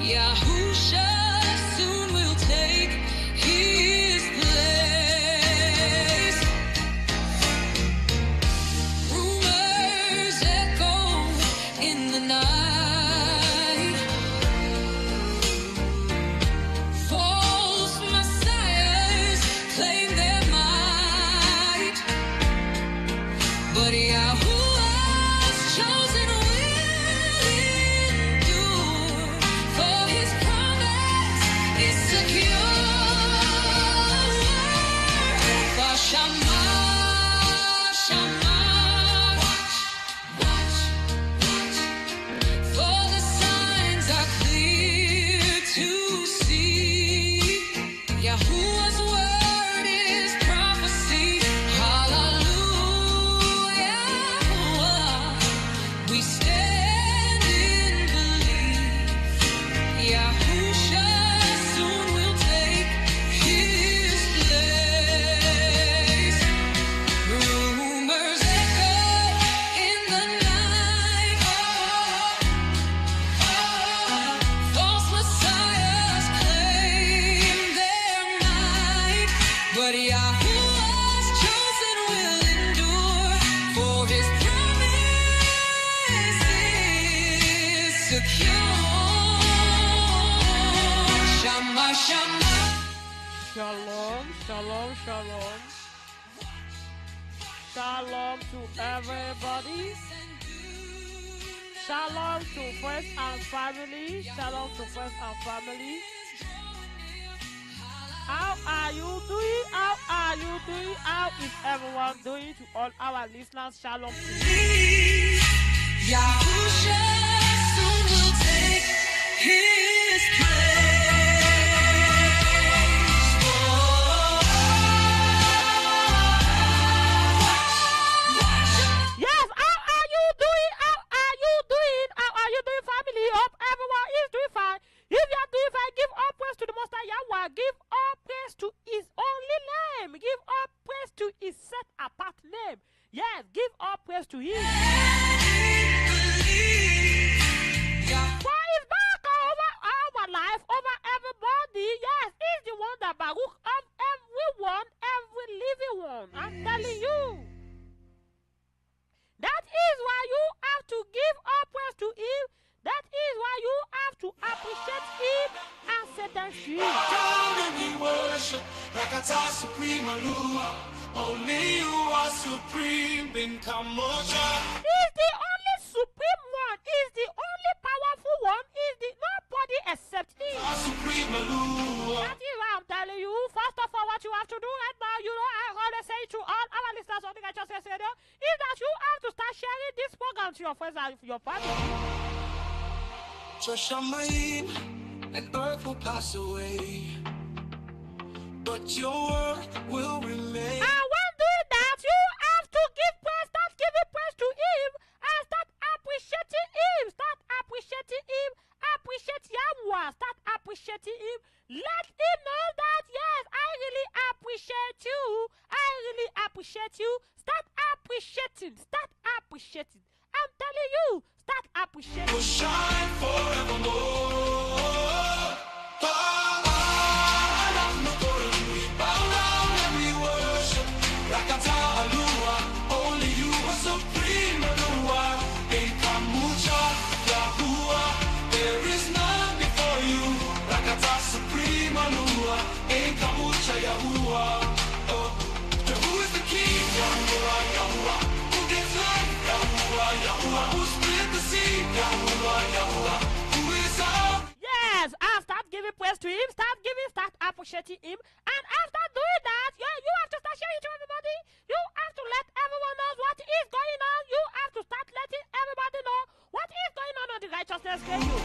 Yahusha soon will take his place. Rumors echo in the night. False messiahs claim their might, but Yahuwah's chosen will endure, for his promise is secure. For Shammah, Shammah, watch, for the signs are clear to see. Yahuwah's word is prophecy. Hallelujah. We stand in belief. Yahusha soon will take his place. Rumors echo in the night. False messiahs claim their might, but Yahuwah's chosen will endure, for his promise is secure. Shammah, Shammah. Shalom, shalom, shalom. Shalom to everybody. Shalom to friends and family. Shalom to friends and family. How are you doing? How are you doing? How is everyone doing? To all our listeners, shalom to you. Yahusha soon will take his place. Yes, how are you doing? How are you doing? How are you doing, family? Hope everyone is doing fine. If you are doing fine, give all praise to the Most High Yahweh. Give all praise to his only name. Give all praise to his set apart name. Yes, give all praise to him. For his back over our life, over everybody. Yes, he's the one that Baruch of everyone, every living one. I'm telling you. That is why you have to give all praise to him. That is why you have to appreciate him and say thanks to him. Down and we worship, Rakata Supreme Alua. Only you are supreme, bin Kamoja. He's the only supreme one. He's the only powerful one. He's the nobody except him. Supreme Alua. That is why I'm telling you. First of all, what you have to do right now, you know, I always say to all our listeners on the Righteousness Radio, is that you have to start sharing this program to your friends and your family. Shashamayim, and earth will pass away, but your word will remain. And when doing that, you have to give praise, start giving praise to him, and start appreciating him, start appreciating him, appreciate Yahweh, start appreciating him. Let him know that, yes, I really appreciate you. I really appreciate you. Start appreciating, start appreciating. I'm telling you, start appreciating. Will shine forevermore. Bow down and we worship. Rakata Alua, only you are supreme Alua. In Kamucha, Yahuwah, there is none before you. Rakata Supreme Alua, in Kamucha, Yahuwah. Oh, who is the king? Yahuwah, Yahuwah. Who gives life? Yahuwah, Yahuwah. Who split the sea? Yahuwah, Yahuwah. Who is our Yes, and start giving praise to him, start giving, start appreciating him. And after doing that, you have to start sharing to everybody. You have to let everyone know what is going on. You have to start letting everybody know what is going on the Righteousness Radio.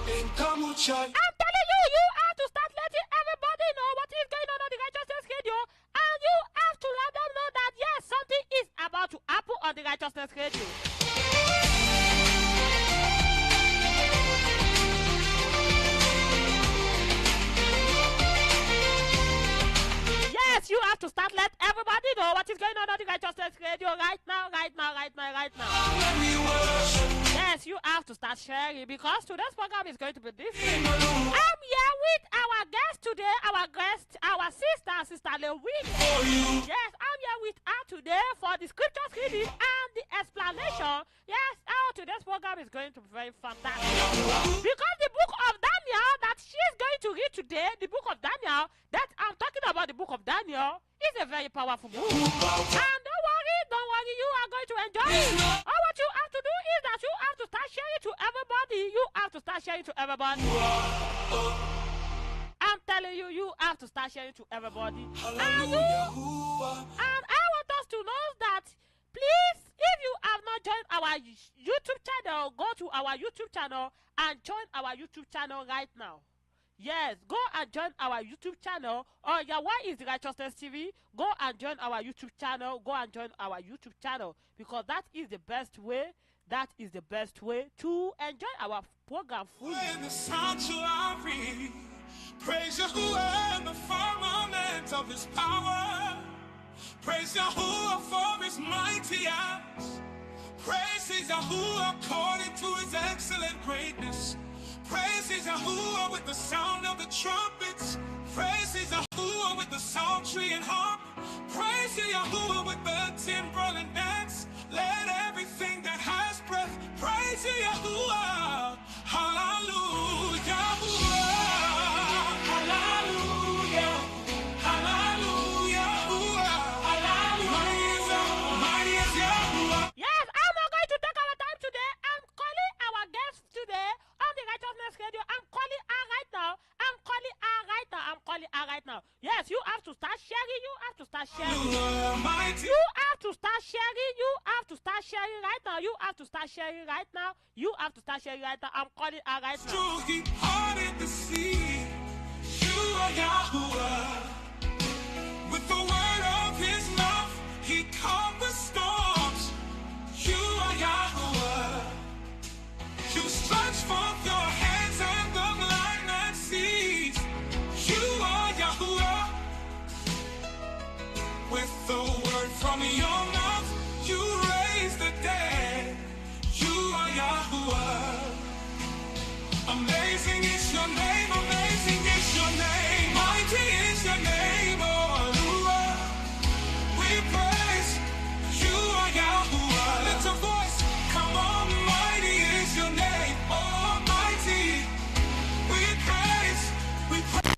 in Kamucha? I'm telling you, you have to start letting everybody know what is going on the Righteousness Radio. And you have to let them know that, yes, something is about to happen on the Righteousness Radio. Yes, you have to start let everybody know what is going on the Righteousness Radio right now, right now, right now, right now. When we worship, Yes, you have to start sharing because today's program is going to be different. I'm here with our guest today, our sister Lewin. for you. Yes, I'm here with her today for the scriptures reading and the explanation. Yes, today's program is going to be very fantastic. Because the book of Daniel that she's going to read today, the book of Daniel, that I'm talking about the book of Daniel, is a very powerful book. And don't worry, you are going to enjoy it. All what you have to do is that you have to start sharing to everybody. You have to start sharing to everybody. I'm telling you, you have to start sharing to everybody. And I want us to know that, please, if you have not joined our YouTube channel, go to our YouTube channel and join our YouTube channel right now. Yes, go and join our YouTube channel. Or why is the Righteousness TV? Go and join our YouTube channel. Go and join our YouTube channel because that is the best way. That is the best way to enjoy our program fully. In the sanctuary, praise Yahuwah in the firmament of his power. Praise Yahuwah for his mighty acts. Praise Yahuwah according to his excellent greatness. Praise Yahuwah with the sound of the trumpets. Praise Yahuwah with the psaltery and harp. Praise Yahuwah with the timbrel and dance. Let everything that has breath praise Yahuwah. Hallelujah. Hallelujah. Hallelujah. Mighty is Yahuwah. Yes, I'm not going to take our time today. I'm calling our guest today on the Righteousness Radio. I'm calling her right now. I'm calling her right now. I'm calling her right now. Yes, you have to start sharing. You have to start sharing. Mighty. You have to start sharing. You have to start sharing right now. You have to start sharing right now. You have to start sharing right now. I'm calling her right now. True, he parted the sea. You are Yahuwah. With the word of his mouth, he calmed the storms. You are Yahuwah. You stretch forth your hands and the blind seas. You are Yahuwah. With the word from your mouth, you raise the dead. You are Yahuwah. Amazing is your name, amazing is your name. Mighty is your name, oh Yahuwah. We praise you are Yahuwah. Lift your voice, come on, mighty is your name, almighty. We praise, we praise.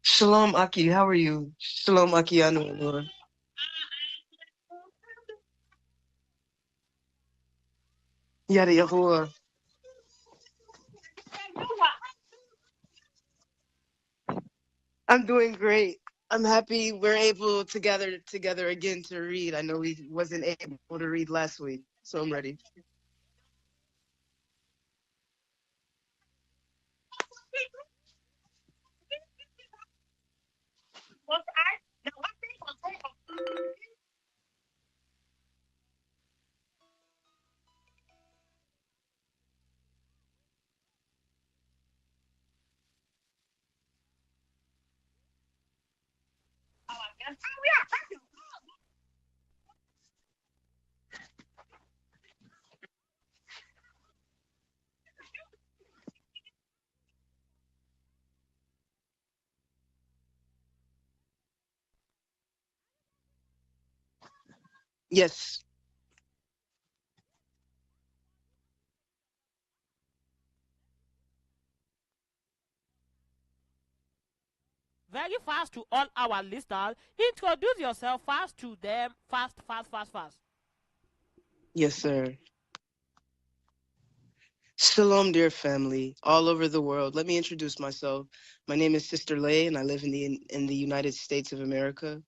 Shalom, Aki. How are you? Shalom, Aki. Anu. Yada Yahuwah. I'm doing great. I'm happy we're able to gather together again to read. I know we wasn't able to read last week, so I'm ready. Yes. Very fast to all our listeners. Introduce yourself fast to them. Fast. Yes, sir. Shalom, dear family, all over the world. Let me introduce myself. My name is Sister Lay, and I live in the United States of America.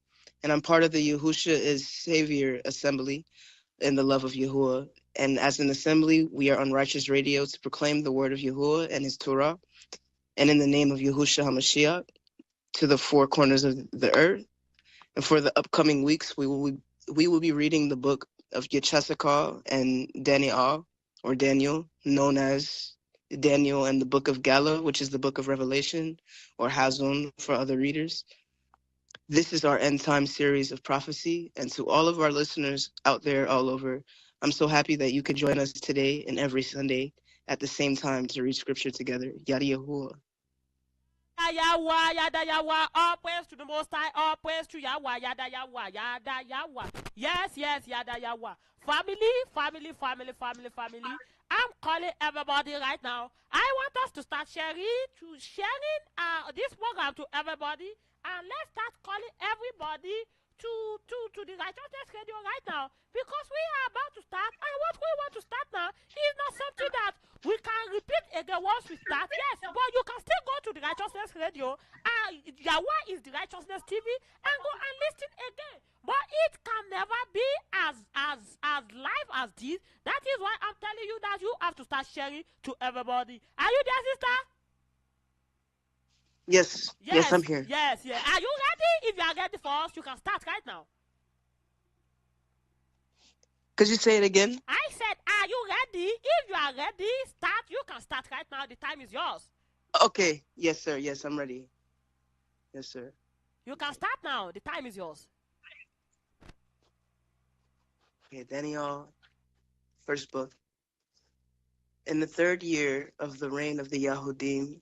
And I'm part of the Yahusha is Savior Assembly in the love of Yahuwah. And as an assembly, we are on Righteous Radio to proclaim the word of Yahuwah and his Torah. And in the name of Yahusha HaMashiach, to the four corners of the earth. And for the upcoming weeks, we will be reading the book of Yechesakah and Danial, or Daniel, known as Daniel, and the book of Gala, which is the book of Revelation, or Hazon for other readers. This is our end time series of prophecy. And to all of our listeners out there all over, I'm so happy that you could join us today and every Sunday at the same time to read scripture together. Yada Yahuwah. Yawa, yada yawa, all praise to the Most High, all praise to Yawa, yada yawa, yada yawa. Yes, yes, yada yawa. Family. I'm calling everybody right now. I want us to start sharing this program to everybody, and let's start calling everybody to the righteousness radio right now, because we are about to start, and what we want to start now is not something that we can repeat again once we start. Yes, but you can still go to the righteousness radio, Yahweh is the righteousness TV, and go and listen again. But it can never be as live as this. That is why I'm telling you that you have to start sharing to everybody. Are you there, sister? Yes, I'm here. Yes. Are you ready? If you are ready for us, you can start right now. Could you say it again? I said, are you ready? If you are ready, start. You can start right now. The time is yours. Okay. Yes, sir. Yes, I'm ready. Yes, sir. You can start now. The time is yours. Okay, Daniel, first book. In the 3rd year of the reign of the Yahudim,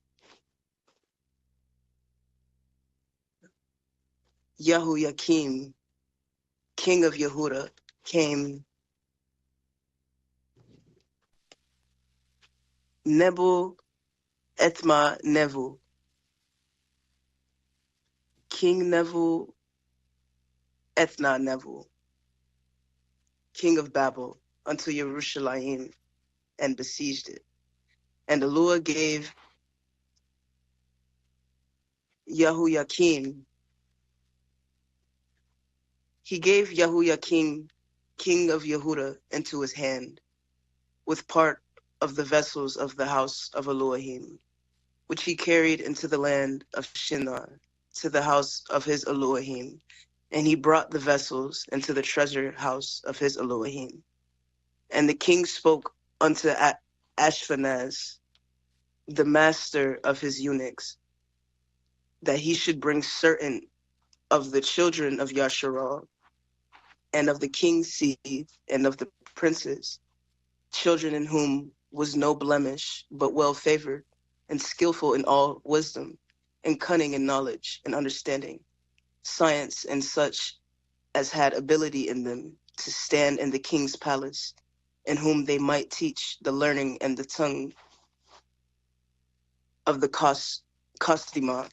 Yahoiakim, king of Yehuda, came Nebu Etma Nevu, King Nebu Ethna Nevu, king of Babel, unto Jerusalem, and besieged it. And Eluah gave Yahoiakim, king of Yehuda, into his hand, with part of the vessels of the house of Elohim, which he carried into the land of Shinar, to the house of his Elohim. And he brought the vessels into the treasure house of his Elohim. And the king spoke unto Ashpenaz, the master of his eunuchs, that he should bring certain of the children of Yasharal, and of the king's seed, and of the princes, children in whom was no blemish, but well favored, and skillful in all wisdom, and cunning in knowledge, and understanding, science, and such as had ability in them to stand in the king's palace, in whom they might teach the learning and the tongue of the Kostima.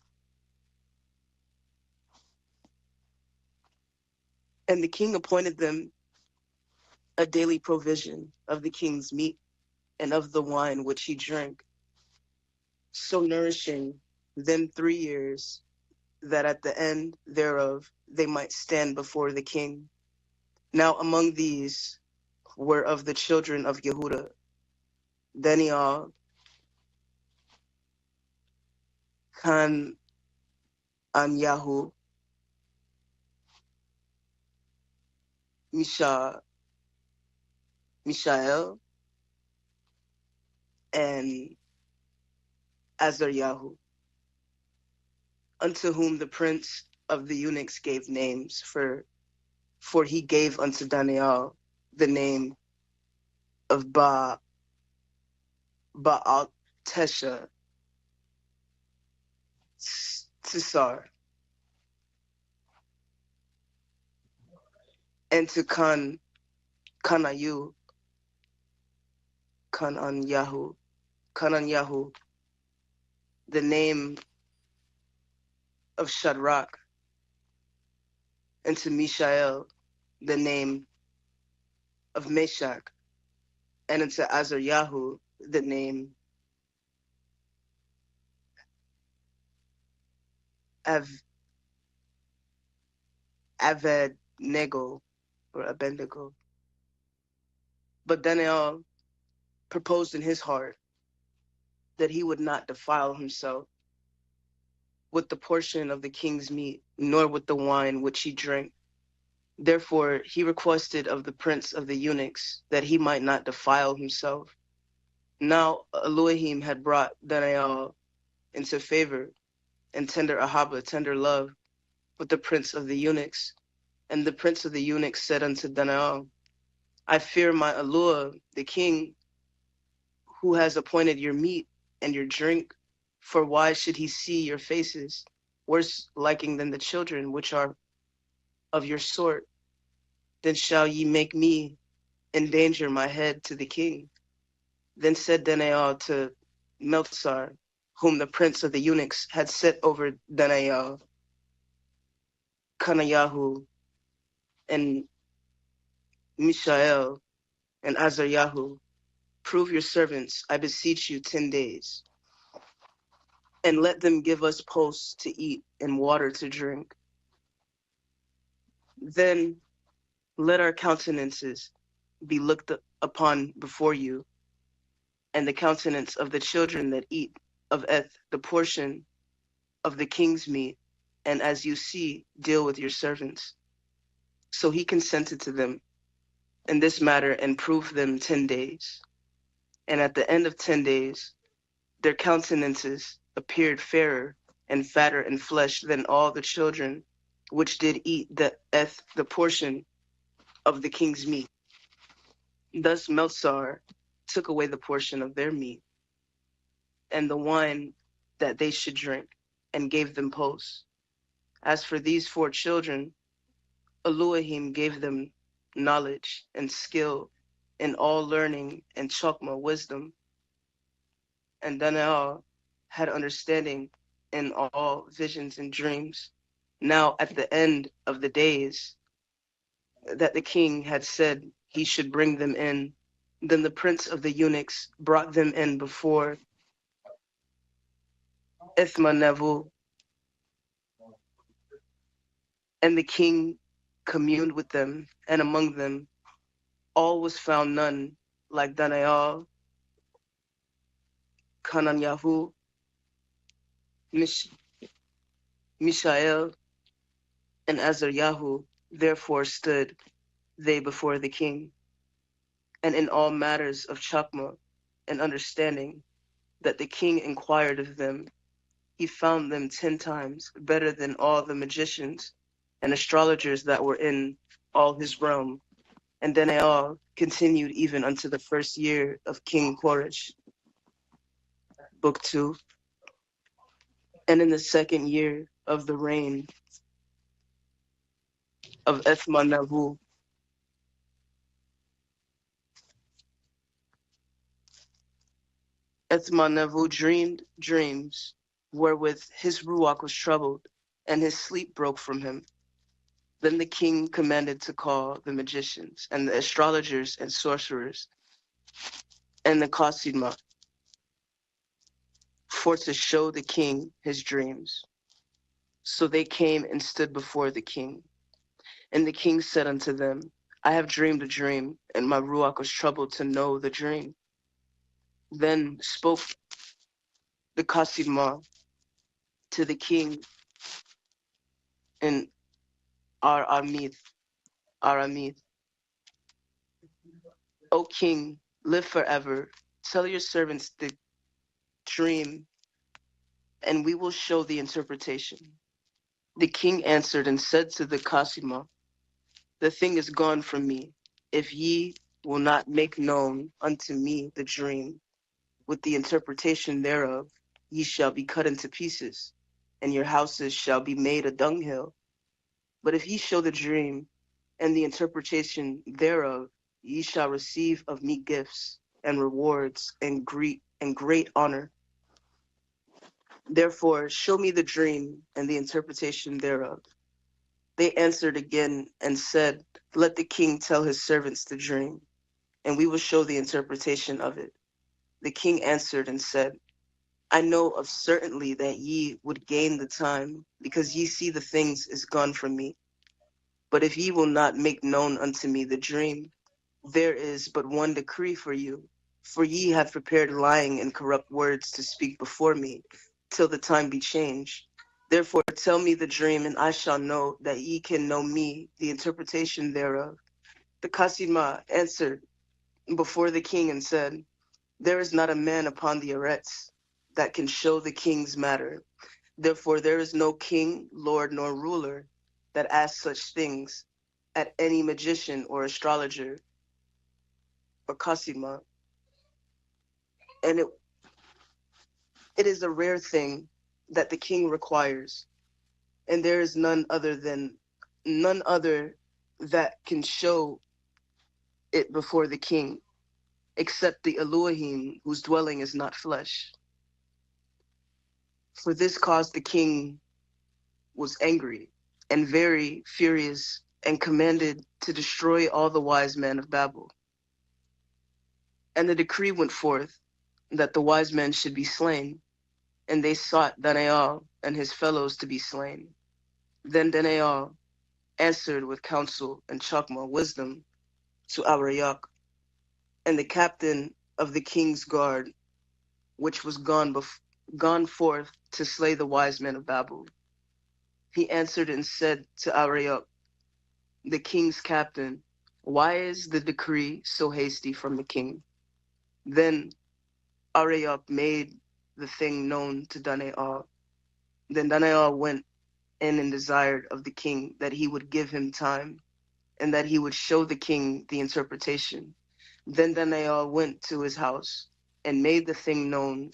And the king appointed them a daily provision of the king's meat and of the wine which he drank, so nourishing them 3 years, that at the end thereof they might stand before the king. Now among these were of the children of Yehuda, Danial, Anyahu, Mishael, and Azaryahu, unto whom the prince of the eunuchs gave names, for he gave unto Daniel the name of Baal-Tesha Tsar, and to Kananyahu, the name of Shadrach, and to Mishael, the name of Meshach, and unto Azaryahu, the name of Abednego, or Abednego. But Daniel proposed in his heart that he would not defile himself with the portion of the king's meat, nor with the wine which he drank. Therefore he requested of the prince of the eunuchs that he might not defile himself. Now Elohim had brought Daniel into favor and tender ahaba, tender love, with the prince of the eunuchs. And the prince of the eunuchs said unto Daniel, I fear my Eloah, the king, who has appointed your meat and your drink. For why should he see your faces, worse liking than the children which are of your sort? Then shall ye make me endanger my head to the king. Then said Daniel to Meltzar, whom the prince of the eunuchs had set over Daniel, Kanayahu, and Mishael, and Azaryahu, prove your servants, I beseech you, 10 days, and let them give us posts to eat and water to drink. Then let our countenances be looked upon before you, and the countenance of the children that eat of Eth, the portion of the king's meat, and as you see, deal with your servants. So he consented to them in this matter and proved them 10 days. And at the end of 10 days, their countenances appeared fairer and fatter in flesh than all the children which did eat the portion of the king's meat. Thus Melzar took away the portion of their meat and the wine that they should drink, and gave them posts. As for these 4 children, Elohim gave them knowledge and skill in all learning and chokmah wisdom, and Daniel had understanding in all visions and dreams. Now at the end of the days that the king had said he should bring them in, then the prince of the eunuchs brought them in before Ithmanevu, and the king communed with them, and among them all was found none like Daniel, Kananyahu, Mishael, and Azaryahu. Therefore stood they before the king, and in all matters of chokmah and understanding that the king inquired of them, he found them 10 times better than all the magicians and astrologers that were in all his realm. And Daniel continued even unto the first year of King Koresh. Book 2. And in the second year of the reign of Ethmanevu, Ethmanevu dreamed dreams wherewith his ruach was troubled, and his sleep broke from him. Then the king commanded to call the magicians and the astrologers and sorcerers and the Qasidma for to show the king his dreams. So they came and stood before the king. And the king said unto them, I have dreamed a dream, and my ruach was troubled to know the dream. Then spoke the Qasidma to the king in Aramith, O king, live forever. Tell your servants the dream, and we will show the interpretation. The king answered and said to the Qasidma, the thing is gone from me. If ye will not make known unto me the dream, with the interpretation thereof, ye shall be cut into pieces, and your houses shall be made a dunghill. But if ye show the dream and the interpretation thereof, ye shall receive of me gifts and rewards and great honor. Therefore, show me the dream and the interpretation thereof. They answered again and said, let the king tell his servants the dream, and we will show the interpretation of it. The king answered and said, I know of certainly that ye would gain the time, because ye see the things is gone from me. But if ye will not make known unto me the dream, there is but one decree for you, for ye have prepared lying and corrupt words to speak before me, till the time be changed. Therefore tell me the dream, and I shall know that ye can know me, the interpretation thereof. The Qasidma answered before the king and said, There is not a man upon the Eretz that can show the king's matter. Therefore there is no king, lord, nor ruler that asks such things at any magician or astrologer or kasima. And it is a rare thing that the king requires, and there is none other that can show it before the king, except the Elohim whose dwelling is not flesh. For this cause the king was angry and very furious, and commanded to destroy all the wise men of Babel. And the decree went forth that the wise men should be slain, and they sought Danial and his fellows to be slain. Then Danial answered with counsel and chokmah wisdom to Arioch, and the captain of the king's guard, which was gone forth to slay the wise men of Babel. He answered and said to Arioch, the king's captain, why is the decree so hasty from the king? Then Arioch made the thing known to Danial. Then Daniel went in and desired of the king that he would give him time, and that he would show the king the interpretation. Then Daniel went to his house and made the thing known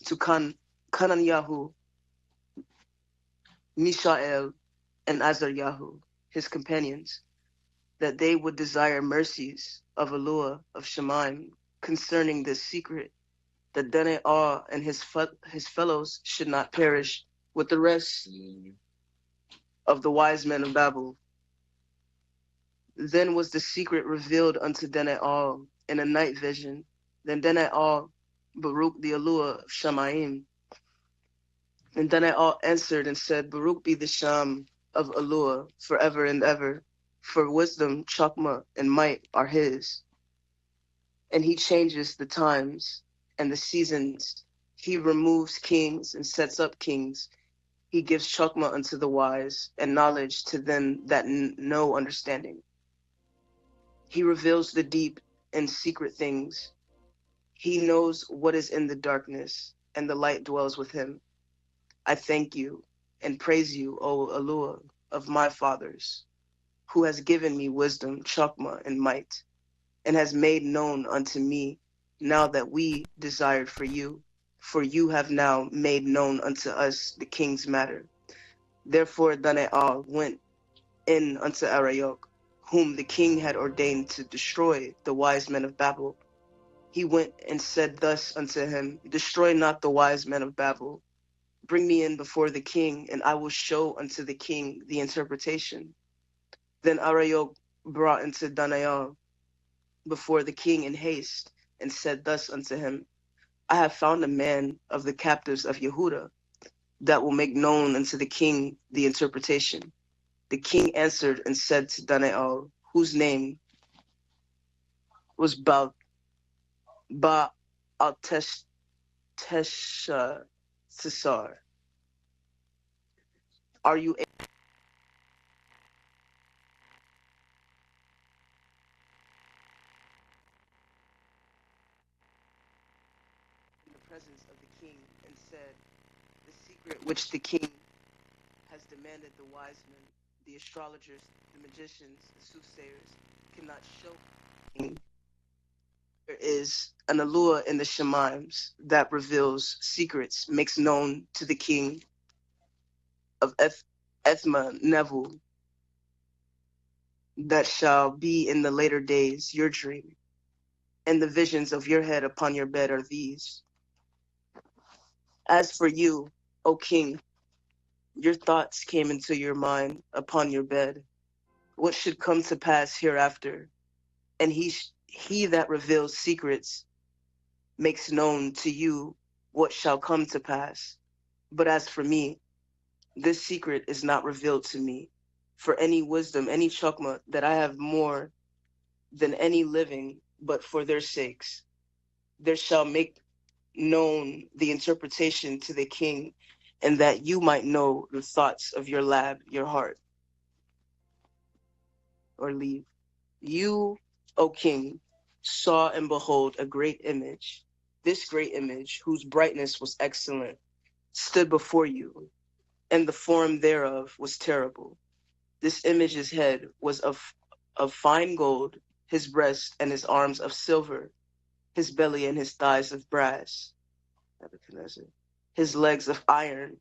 to Kananyahu, Mishael, and Azaryahu, his companions, that they would desire mercies of Eluah of Shemaim concerning this secret, that Daniel and his fellows should not perish with the rest of the wise men of Babel. Then was the secret revealed unto Daniel in a night vision. Then Daniel Baruch the Eluah of Shemaim. And Daniel answered and said, Baruch be the Sham of Eluah forever and ever, for wisdom, chokmah, and might are his. And he changes the times and the seasons. He removes kings and sets up kings. He gives chokmah unto the wise, and knowledge to them that know understanding. He reveals the deep and secret things. He knows what is in the darkness, and the light dwells with him. I thank you and praise you, O Eluah of my fathers, who has given me wisdom, chokmah, and might, and has made known unto me now that we desired for you have now made known unto us the king's matter. Therefore Daniel went in unto Arioch, whom the king had ordained to destroy the wise men of Babel. He went and said thus unto him, destroy not the wise men of Babel. Bring me in before the king, and I will show unto the king the interpretation. Then Arioch brought unto Daniel before the king in haste, and said thus unto him, I have found a man of the captives of Yehuda that will make known unto the king the interpretation. The king answered and said to Daniel, whose name was Baalteshazar, are you in the presence of the king, and said, the secret which the king has demanded the wise men, the astrologers, the magicians, the soothsayers, cannot show the king. There is an Eluah in the Shemaims that reveals secrets, makes known to the king of Ethma Nevu that shall be in the later days your dream, and the visions of your head upon your bed are these. As for you, O king, your thoughts came into your mind upon your bed, what should come to pass hereafter, and he that reveals secrets makes known to you what shall come to pass. But as for me, this secret is not revealed to me. For any wisdom, any chokmah that I have more than any living, but for their sakes, there shall make known the interpretation to the king, and that you might know the thoughts of your lab, your heart, or leave. You, O king, saw and behold a great image. This great image, whose brightness was excellent, stood before you, and the form thereof was terrible. This image's head was of fine gold, his breast and his arms of silver, his belly and his thighs of brass, Nebuchadnezzar, his legs of iron,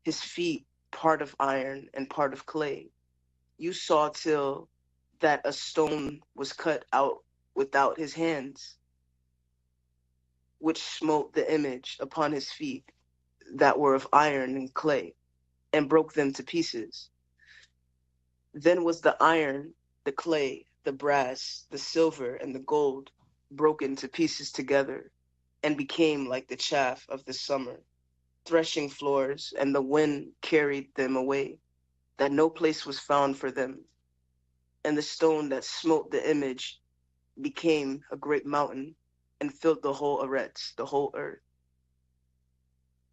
his feet part of iron and part of clay. You saw till that a stone was cut out without his hands, which smote the image upon his feet that were of iron and clay, and broke them to pieces. Then was the iron, the clay, the brass, the silver, and the gold broken to pieces together, and became like the chaff of the summer, threshing floors, and the wind carried them away, that no place was found for them. And the stone that smote the image became a great mountain, and filled the whole Eretz, the whole earth.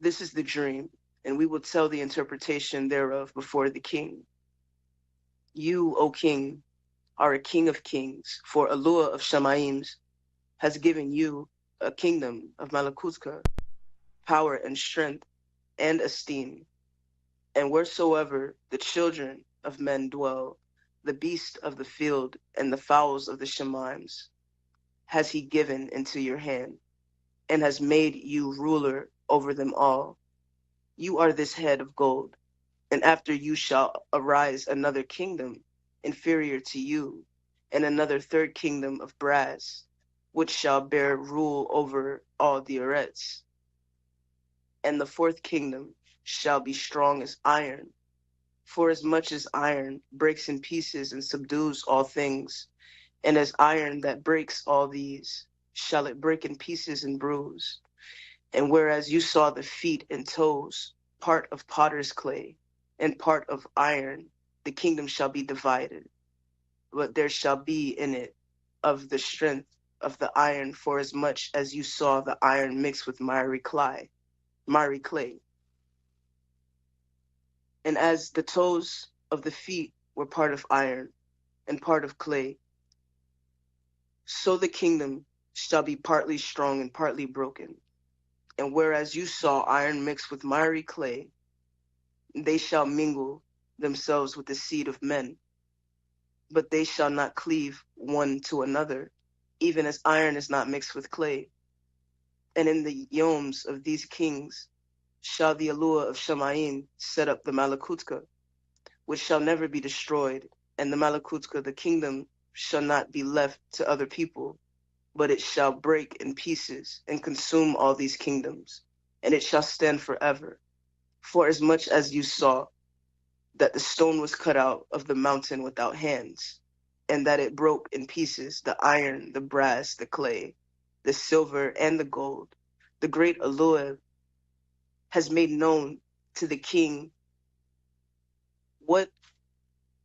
This is the dream, and we will tell the interpretation thereof before the king. You, O king, are a king of kings, for Alua of Shamayim has given you a kingdom of Malakutka, power and strength and esteem. And wheresoever the children of men dwell, the beasts of the field and the fowls of the Shemaims has he given into your hand, and has made you ruler over them all. You are this head of gold, and after you shall arise another kingdom inferior to you, and another third kingdom of brass, which shall bear rule over all the Eretz. And the fourth kingdom shall be strong as iron, for as much as iron breaks in pieces and subdues all things, and as iron that breaks all these, shall it break in pieces and bruise. And whereas you saw the feet and toes, part of potter's clay, and part of iron, the kingdom shall be divided, but there shall be in it of the strength of the iron, for as much as you saw the iron mixed with miry clay. And as the toes of the feet were part of iron and part of clay, so the kingdom shall be partly strong and partly broken. And whereas you saw iron mixed with miry clay, they shall mingle themselves with the seed of men, but they shall not cleave one to another, even as iron is not mixed with clay. And in the yomes of these kings shall the Alua of Shamayim set up the Malakutka, which shall never be destroyed, and the Malakutka, the kingdom, shall not be left to other people, but it shall break in pieces and consume all these kingdoms, and it shall stand forever. For as much as you saw that the stone was cut out of the mountain without hands, and that it broke in pieces the iron, the brass, the clay, the silver, and the gold, the great Elohim has made known to the king what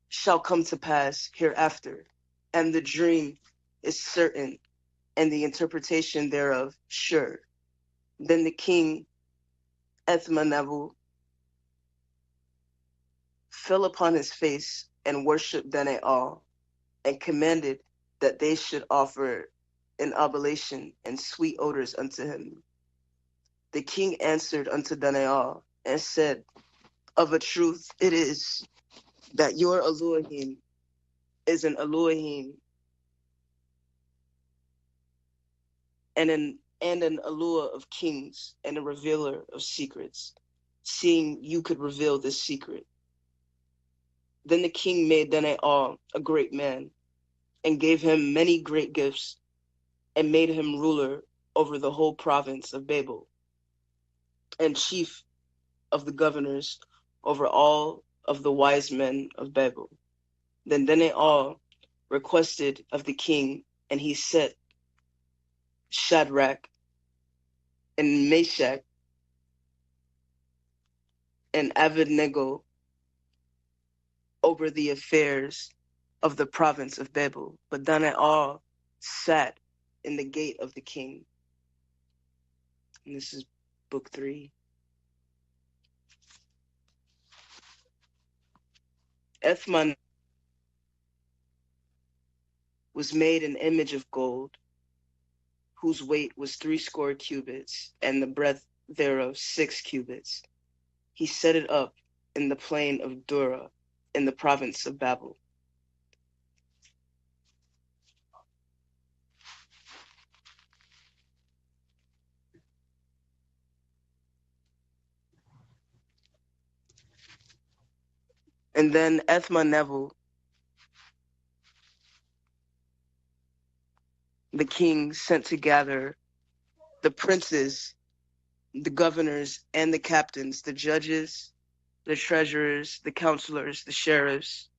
shall come to pass hereafter, and the dream is certain, and the interpretation thereof sure. Then the king Ethmanebu fell upon his face and worshipped Daniel, and commanded that they should offer an oblation and sweet odors unto him. The king answered unto Daniel and said, of a truth it is that your Elohim is an Elohim and an Eloah of kings and a revealer of secrets, seeing you could reveal this secret. Then the king made Daniel a great man, and gave him many great gifts, and made him ruler over the whole province of Babel, and chief of the governors over all of the wise men of Babel. Then Daniel requested of the king, and he set Shadrach and Meshach and Abednego over the affairs of the province of Babel. But Daniel sat in the gate of the king. And this is book 3. Ethman was made an image of gold, whose weight was 60 cubits, and the breadth thereof 6 cubits. He set it up in the plain of Dura, in the province of Babel. And then Ethmanevel, the king, sent to gather the princes, the governors, and the captains, the judges, the treasurers, the counselors, the sheriffs,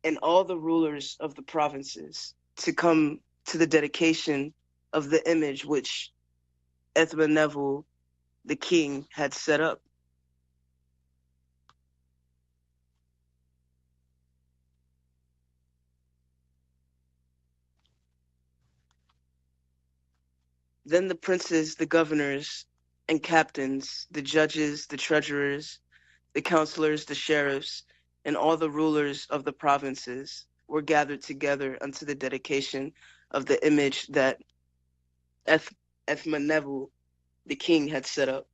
and all the rulers of the provinces to come to the dedication of the image which Ethmanevel, the king, had set up. Then the princes, the governors, and captains, the judges, the treasurers, the counselors, the sheriffs, and all the rulers of the provinces were gathered together unto the dedication of the image that Ethmanevel, the king, had set up.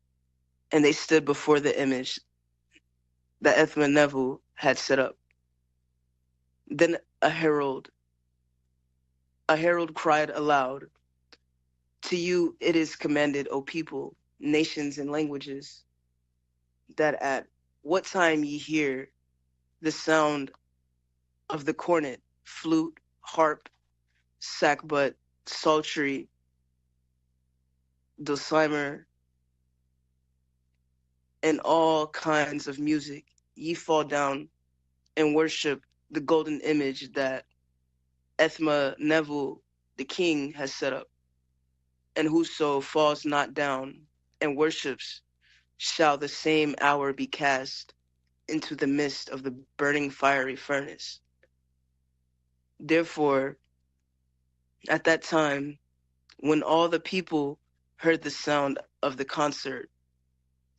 And they stood before the image that Ethmanevel had set up. Then a herald cried aloud, "To you it is commanded, O people, nations, and languages, that at what time ye hear the sound of the cornet, flute, harp, sackbut, psaltery, dulcimer, and all kinds of music, ye fall down and worship the golden image that Ethmanevel, the king, has set up. And whoso falls not down and worships shall the same hour be cast into the midst of the burning fiery furnace. Therefore, at that time, when all the people heard the sound of the concert,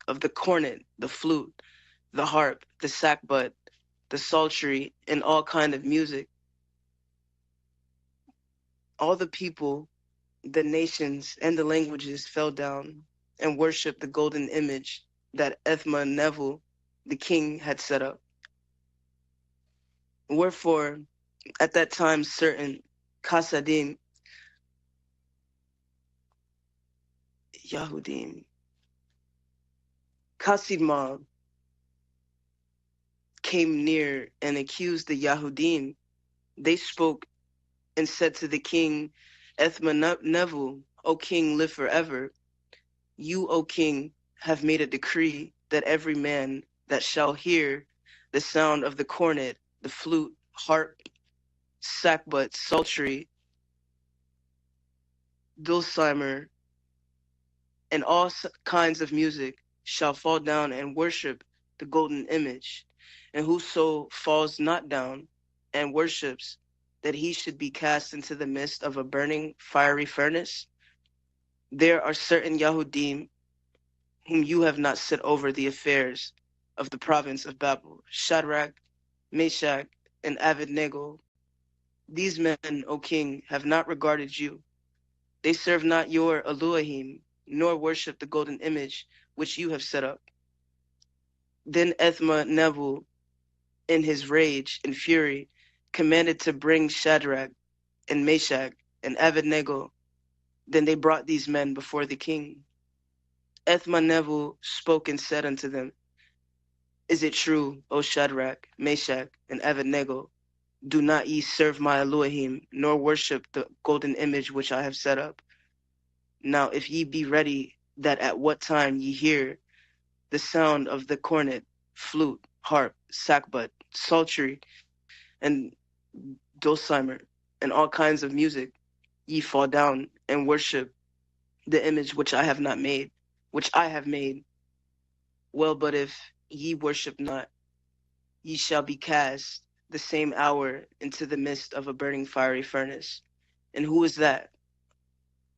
of the cornet, the flute, the harp, the sackbut, the psaltery, and all kind of music, all the people, the nations, and the languages fell down and worshipped the golden image that Ethmanevel, the king, had set up. Wherefore, at that time, certain Kasadim, Yahudim, Kasidma, came near and accused the Yahudim. They spoke and said to the king, Ethmanevel, O king, live forever. You, O king, have made a decree that every man that shall hear the sound of the cornet, the flute, harp, sackbut, psaltery, dulcimer, and all kinds of music shall fall down and worship the golden image. And whoso falls not down and worships, that he should be cast into the midst of a burning fiery furnace. There are certain Yahudim whom you have not set over the affairs of the province of Babel, Shadrach, Meshach, and Abednego. These men, O king, have not regarded you. They serve not your Elohim, nor worship the golden image which you have set up. Then Ethmanevel, in his rage and fury, commanded to bring Shadrach and Meshach and Abednego. Then they brought these men before the king. Ethmanevel spoke and said unto them, Is it true, O Shadrach, Meshach, and Abednego? Do not ye serve my Elohim, nor worship the golden image which I have set up? Now if ye be ready that at what time ye hear the sound of the cornet, flute, harp, sackbut, psaltery, and dulcimer, and all kinds of music, ye fall down and worship the image which I have not made, which I have made. Well, but if ye worship not, ye shall be cast the same hour into the midst of a burning fiery furnace. And who is that,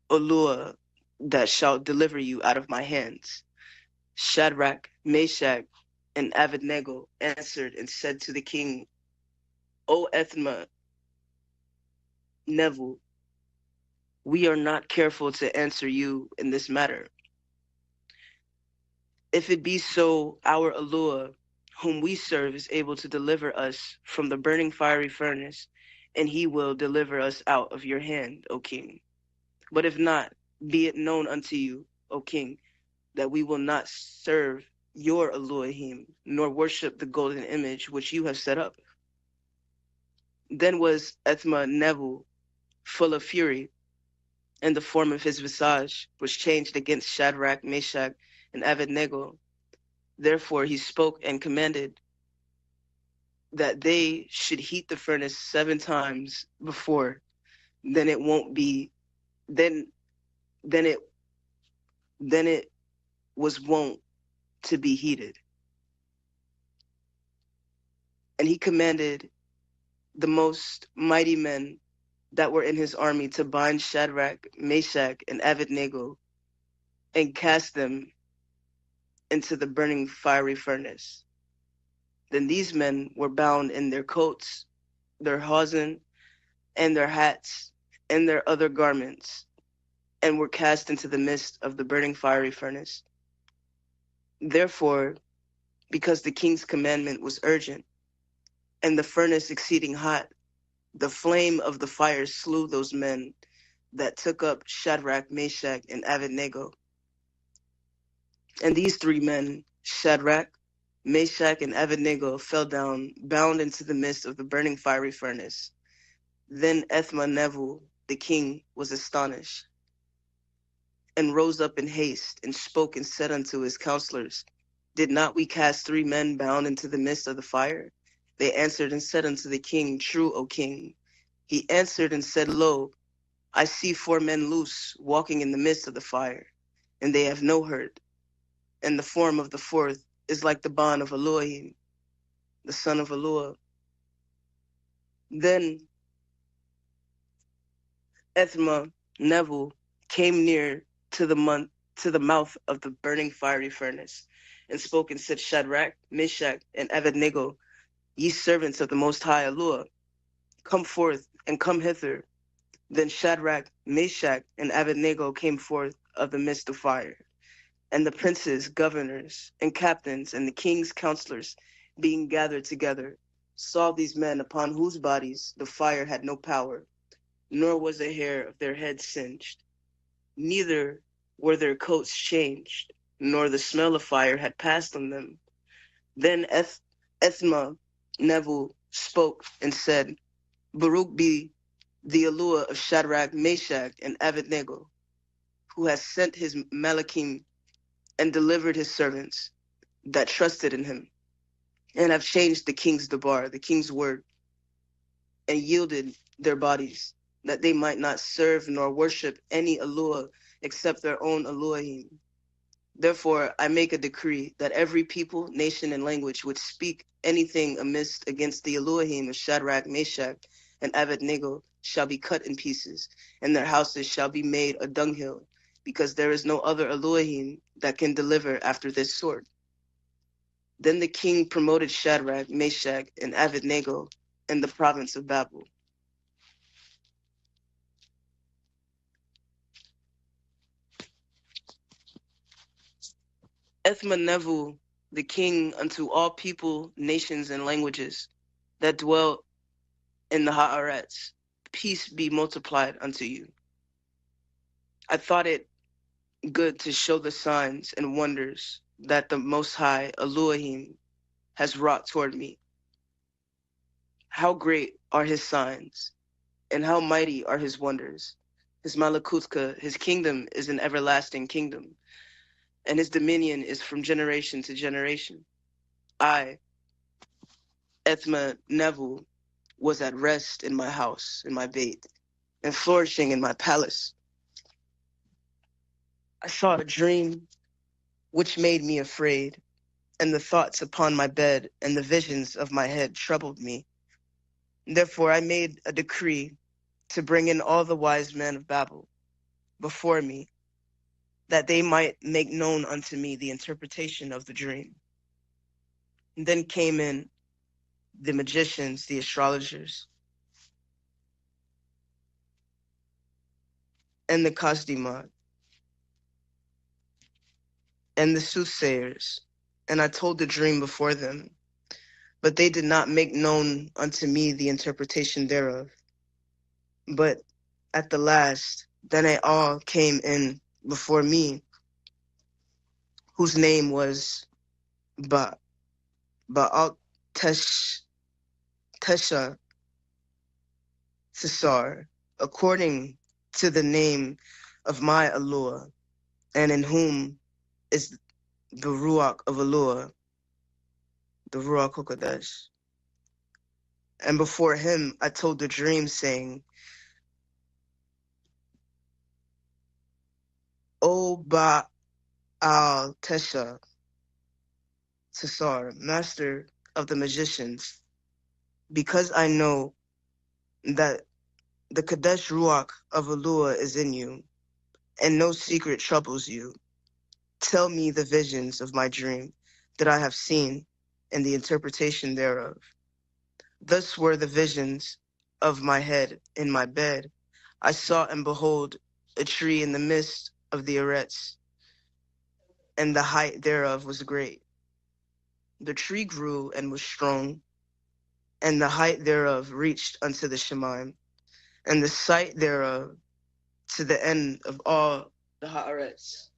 Olua, that shall deliver you out of my hands? Shadrach, Meshach, and Abednego answered and said to the king, O Ethma, Neville, we are not careful to answer you in this matter. If it be so, our Alua, whom we serve, is able to deliver us from the burning fiery furnace, and he will deliver us out of your hand, O king. But if not, be it known unto you, O king, that we will not serve your Elohim, nor worship the golden image which you have set up. Then was Ethma Nebu full of fury, and the form of his visage was changed against Shadrach, Meshach, and Abednego. Therefore he spoke and commanded that they should heat the furnace 7 times before, then it won't be, then then it then it was wont to be heated. And he commanded the most mighty men that were in his army to bind Shadrach, Meshach, and Abednego and cast them into the burning fiery furnace. Then these men were bound in their coats, their hosen, and their hats, and their other garments, and were cast into the midst of the burning fiery furnace. Therefore, because the king's commandment was urgent, and the furnace exceeding hot, the flame of the fire slew those men that took up Shadrach, Meshach, and Abednego. And these 3 men, Shadrach, Meshach, and Abednego, fell down, bound into the midst of the burning fiery furnace. Then Ethma-Nebu, the king, was astonished, and rose up in haste, and spoke and said unto his counselors, Did not we cast 3 men bound into the midst of the fire? They answered and said unto the king, True, O king. He answered and said, Lo, I see 4 men loose, walking in the midst of the fire, and they have no hurt. And the form of the 4th is like the bond of Elohim, the son of Eloah. Then Ethma-Nebu came near to the mouth of the burning fiery furnace, and spoke and said, Shadrach, Meshach, and Abednego, ye servants of the Most High Eloah, come forth and come hither. Then Shadrach, Meshach, and Abednego came forth of the midst of fire. And the princes, governors, and captains, and the king's counselors, being gathered together, saw these men upon whose bodies the fire had no power, nor was a hair of their heads singed, neither were their coats changed, nor the smell of fire had passed on them. Then Ethma-Nebu spoke and said, Baruch be the Eloah of Shadrach, Meshach, and Abednego, who has sent his Malachim and delivered his servants that trusted in him, and have changed the king's debar, the king's word, and yielded their bodies, that they might not serve nor worship any Eloah except their own Elohim. Therefore, I make a decree that every people, nation, and language which speak anything amiss against the Elohim of Shadrach, Meshach, and Abednego shall be cut in pieces, and their houses shall be made a dunghill, because there is no other Elohim that can deliver after this sort. Then the king promoted Shadrach, Meshach, and Abednego in the province of Babel. Ethma-Nebu, the king, unto all people, nations, and languages that dwell in the Haaretz, peace be multiplied unto you. I thought it good to show the signs and wonders that the Most High Elohim has wrought toward me. How great are his signs, and how mighty are his wonders. His Malakutka, his kingdom is an everlasting kingdom, and his dominion is from generation to generation. I, Ethma-Nebu, was at rest in my house, in my bait, and flourishing in my palace. I saw a dream which made me afraid, and the thoughts upon my bed and the visions of my head troubled me. Therefore I made a decree to bring in all the wise men of Babel before me, that they might make known unto me the interpretation of the dream. And then came in the magicians, the astrologers, and the Kasdima, and the soothsayers, and I told the dream before them, but they did not make known unto me the interpretation thereof. But at the last, then they all came in before me, whose name was Baal Tesha Sisar, according to the name of my Allure, and in whom is the Ruach of Allure, the Ruach HaKodesh. And before him I told the dream, saying, O Baal Tesha Sisar, master of the magicians, because I know that the Kadesh Ruach of Allure is in you, and no secret troubles you. Tell me the visions of my dream that I have seen, and the interpretation thereof. Thus were the visions of my head in my bed. I saw and behold a tree in the midst of the Eretz, and the height thereof was great. The tree grew and was strong, and the height thereof reached unto the Shemaim, and the sight thereof to the end of all the Haaretz.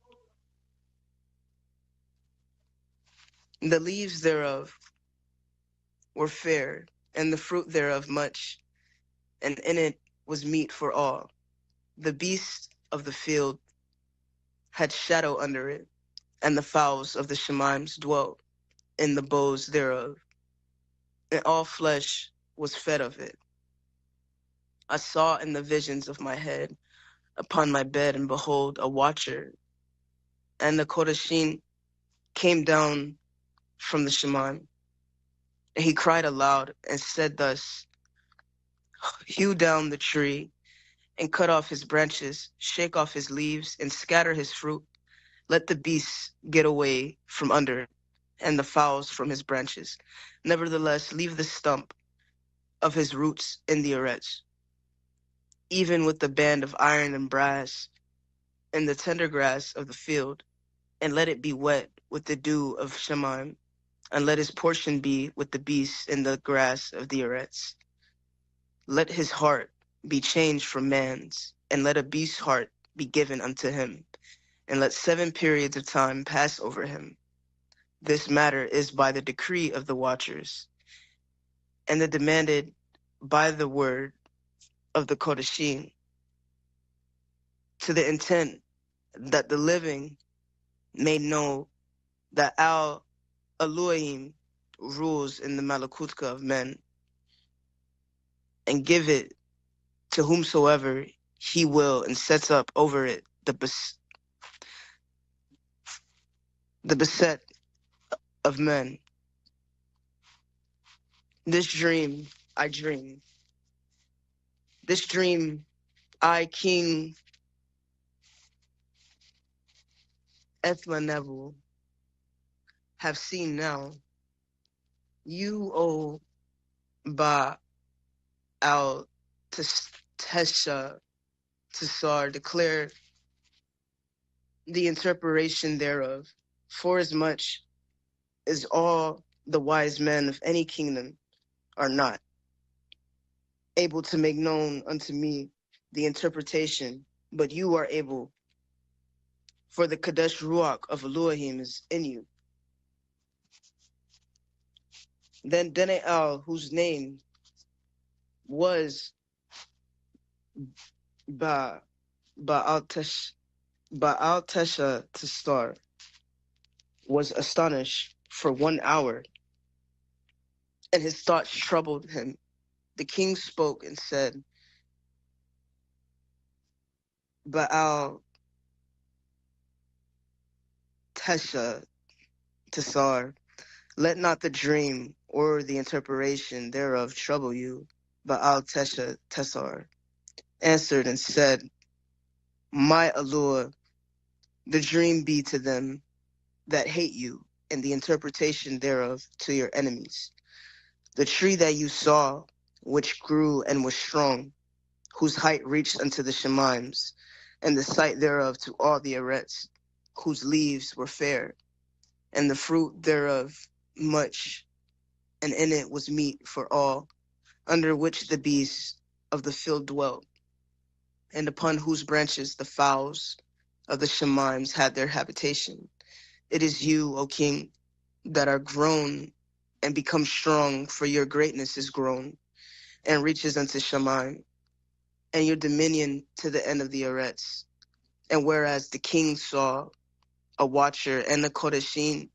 The leaves thereof were fair, and the fruit thereof much, and in it was meat for all. The beasts of the field had shadow under it, and the fowls of the Shemaims dwelt in the boughs thereof, and all flesh was fed of it. I saw in the visions of my head upon my bed, and behold, a watcher, and the Kodashim came down from the Shemaim. And he cried aloud and said thus, hew down the tree, and cut off his branches, shake off his leaves, and scatter his fruit. Let the beasts get away from under it, and the fowls from his branches. Nevertheless, leave the stump of his roots in the Eretz, even with the band of iron and brass, and the tender grass of the field, and let it be wet with the dew of Shemaim, and let his portion be with the beasts in the grass of the Eretz. Let his heart be changed from man's, and let a beast's heart be given unto him, and let 7 periods of time pass over him. This matter is by the decree of the watchers, and the demanded by the word of the Kodashim, to the intent that the living may know that Al Elohim rules in the Malakutka of men, and give it to whomsoever he will, and sets up over it the beset of men. This dream I dream. This dream I, King Ethmanebu, have seen now. You, O Ba al Tesha Tsar, declare the interpretation thereof, forasmuch as all the wise men of any kingdom are not able to make known unto me the interpretation, but you are able, for the Kadesh Ruach of Elohim is in you. Then Danial, whose name was Baal Tesha Testar, was astonished for 1 hour, and his thoughts troubled him. The king spoke and said, Baal Tesha Tesar, let not the dream or the interpretation thereof trouble you. Baal Tesha Tesar answered and said, my allure, the dream be to them that hate you, and the interpretation thereof to your enemies. The tree that you saw, which grew and was strong, whose height reached unto the Shemaims, and the sight thereof to all the Arets, whose leaves were fair, and the fruit thereof much, and in it was meat for all, under which the beasts of the field dwelt, and upon whose branches the fowls of the Shemaims had their habitation. It is you, O king, that are grown and become strong, for your greatness is grown, and reaches unto Shemaim, and your dominion to the end of the Arets. And whereas the king saw a watcher and a Kodeshin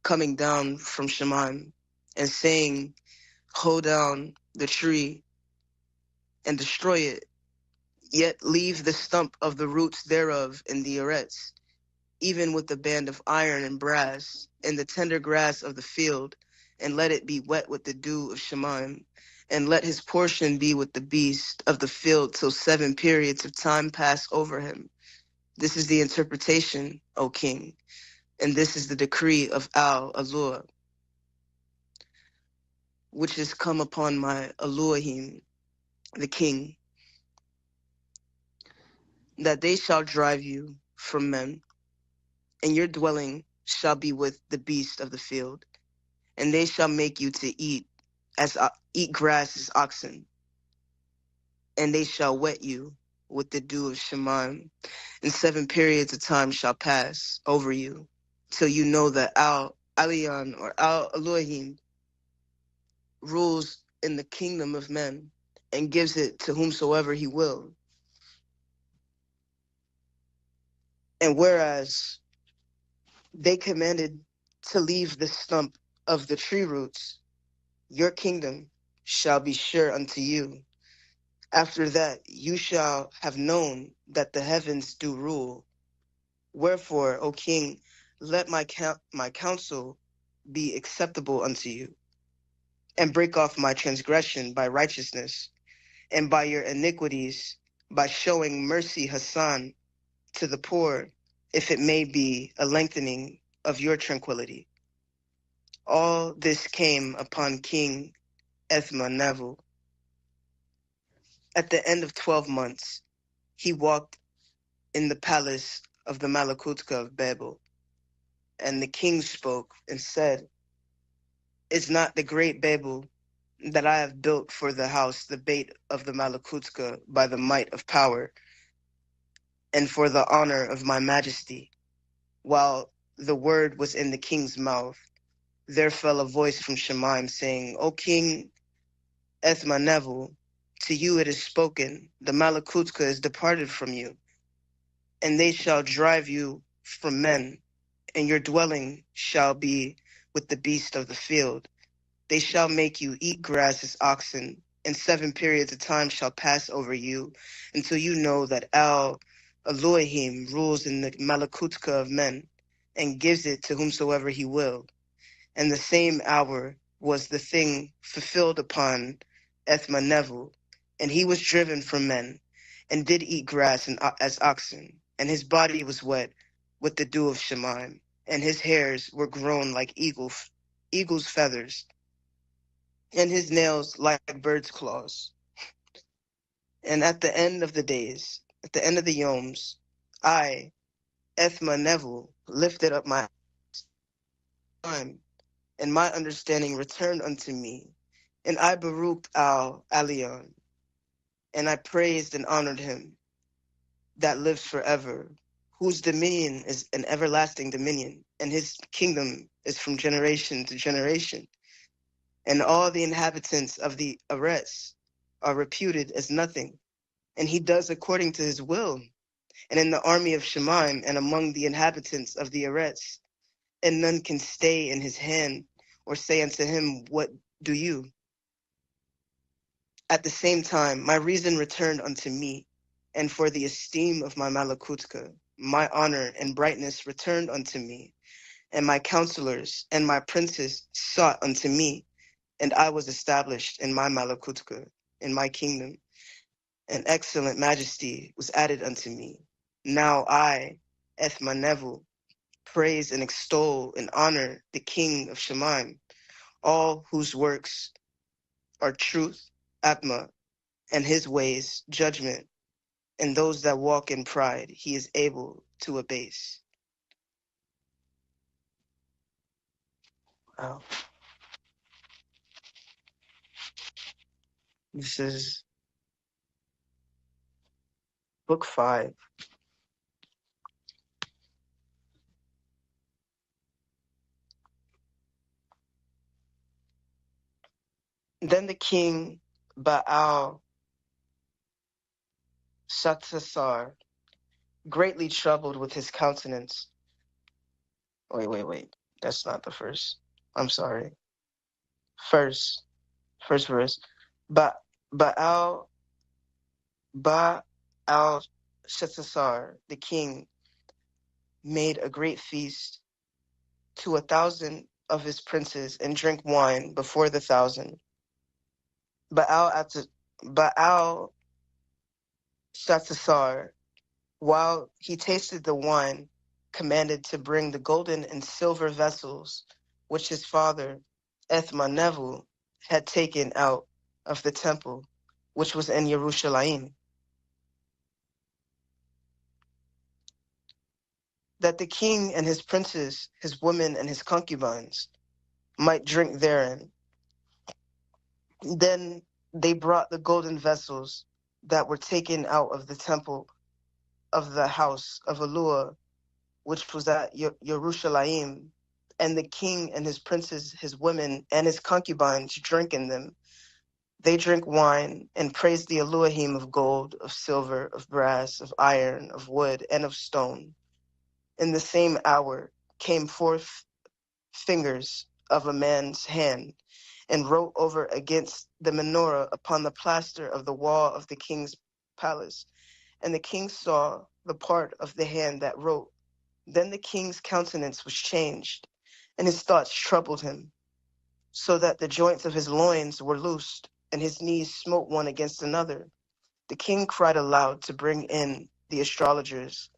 coming down from Shemaim, and saying, hold down the tree and destroy it, yet leave the stump of the roots thereof in the Arets, even with the band of iron and brass, and the tender grass of the field, and let it be wet with the dew of Shemaim, and let his portion be with the beast of the field till 7 periods of time pass over him. This is the interpretation, O king, and this is the decree of Al-Alua, which is come upon my Elohim, the king, that they shall drive you from men, and your dwelling shall be with the beast of the field, and they shall make you to eat grass as oxen, and they shall wet you with the dew of Shemaim, and 7 periods of time shall pass over you, till you know that Al Alion or Al Elohim rules in the kingdom of men, and gives it to whomsoever he will. And whereas they commanded to leave the stump of the tree roots, your kingdom shall be sure unto you. After that you shall have known that the heavens do rule. Wherefore, O king, let my counsel be acceptable unto you, and break off my transgression by righteousness, and by your iniquities, by showing mercy Hassan to the poor, if it may be a lengthening of your tranquility. All this came upon King Ethmanevel. At the end of 12 months, he walked in the palace of the Malakutka of Babel, and the king spoke and said, is not the great Babel that I have built for the house the bait of the Malakutka by the might of power, and for the honor of my majesty? While the word was in the king's mouth, there fell a voice from Shemaim saying, O king Ethmanevel, to you it is spoken, the Malakutka is departed from you, and they shall drive you from men, and your dwelling shall be with the beast of the field. They shall make you eat grass as oxen, and 7 periods of time shall pass over you, until you know that Al Elohim rules in the Malakutka of men, and gives it to whomsoever he will. And the same hour was the thing fulfilled upon Ethmanevel, and he was driven from men, and did eat grass as oxen, and his body was wet with the dew of Shemaim, and his hairs were grown like eagle's feathers, and his nails like birds' claws. And at the end of the days, at the end of the yoms, I, Ethmanevel, lifted up my time, and my understanding returned unto me, and I Baruch al Alion, and I praised and honored him that lives forever, whose dominion is an everlasting dominion, and his kingdom is from generation to generation. And all the inhabitants of the Arets are reputed as nothing, and he does according to his will. And in the army of Shemaim and among the inhabitants of the Arets, and none can stay in his hand or say unto him, what do you? At the same time, my reason returned unto me, and for the esteem of my Malakutka, my honor and brightness returned unto me, and my counselors and my princes sought unto me, and I was established in my Malakutka, in my kingdom, and excellent majesty was added unto me. Now I, Ethmanevel, praise and extol and honor the king of Shemaim, all whose works are truth, Atma, and his ways, judgment, and those that walk in pride he is able to abase. Wow. This is book 5. Then the king Baal Shatsasar, greatly troubled with his countenance. Wait. That's not the first. I'm sorry. First, first verse. Ba Baal Baal Shatsasar, the king, made a great feast to 1,000 of his princes and drank wine before the 1,000. Baal Shatsasar, while he tasted the wine, commanded to bring the golden and silver vessels which his father Ethmanevu had taken out of the temple, which was in Jerusalem, that the king and his princes, his women and his concubines, might drink therein. Then they brought the golden vessels that were taken out of the temple of the house of Elua, which was at Jerusalem, and the king and his princes, his women, and his concubines drank in them. They drank wine and praised the Elohim of gold, of silver, of brass, of iron, of wood, and of stone. In the same hour came forth fingers of a man's hand and wrote over against the menorah upon the plaster of the wall of the king's palace. And the king saw the part of the hand that wrote. Then the king's countenance was changed, and his thoughts troubled him, so that the joints of his loins were loosed, and his knees smote one against another. The king cried aloud to bring in the astrologers,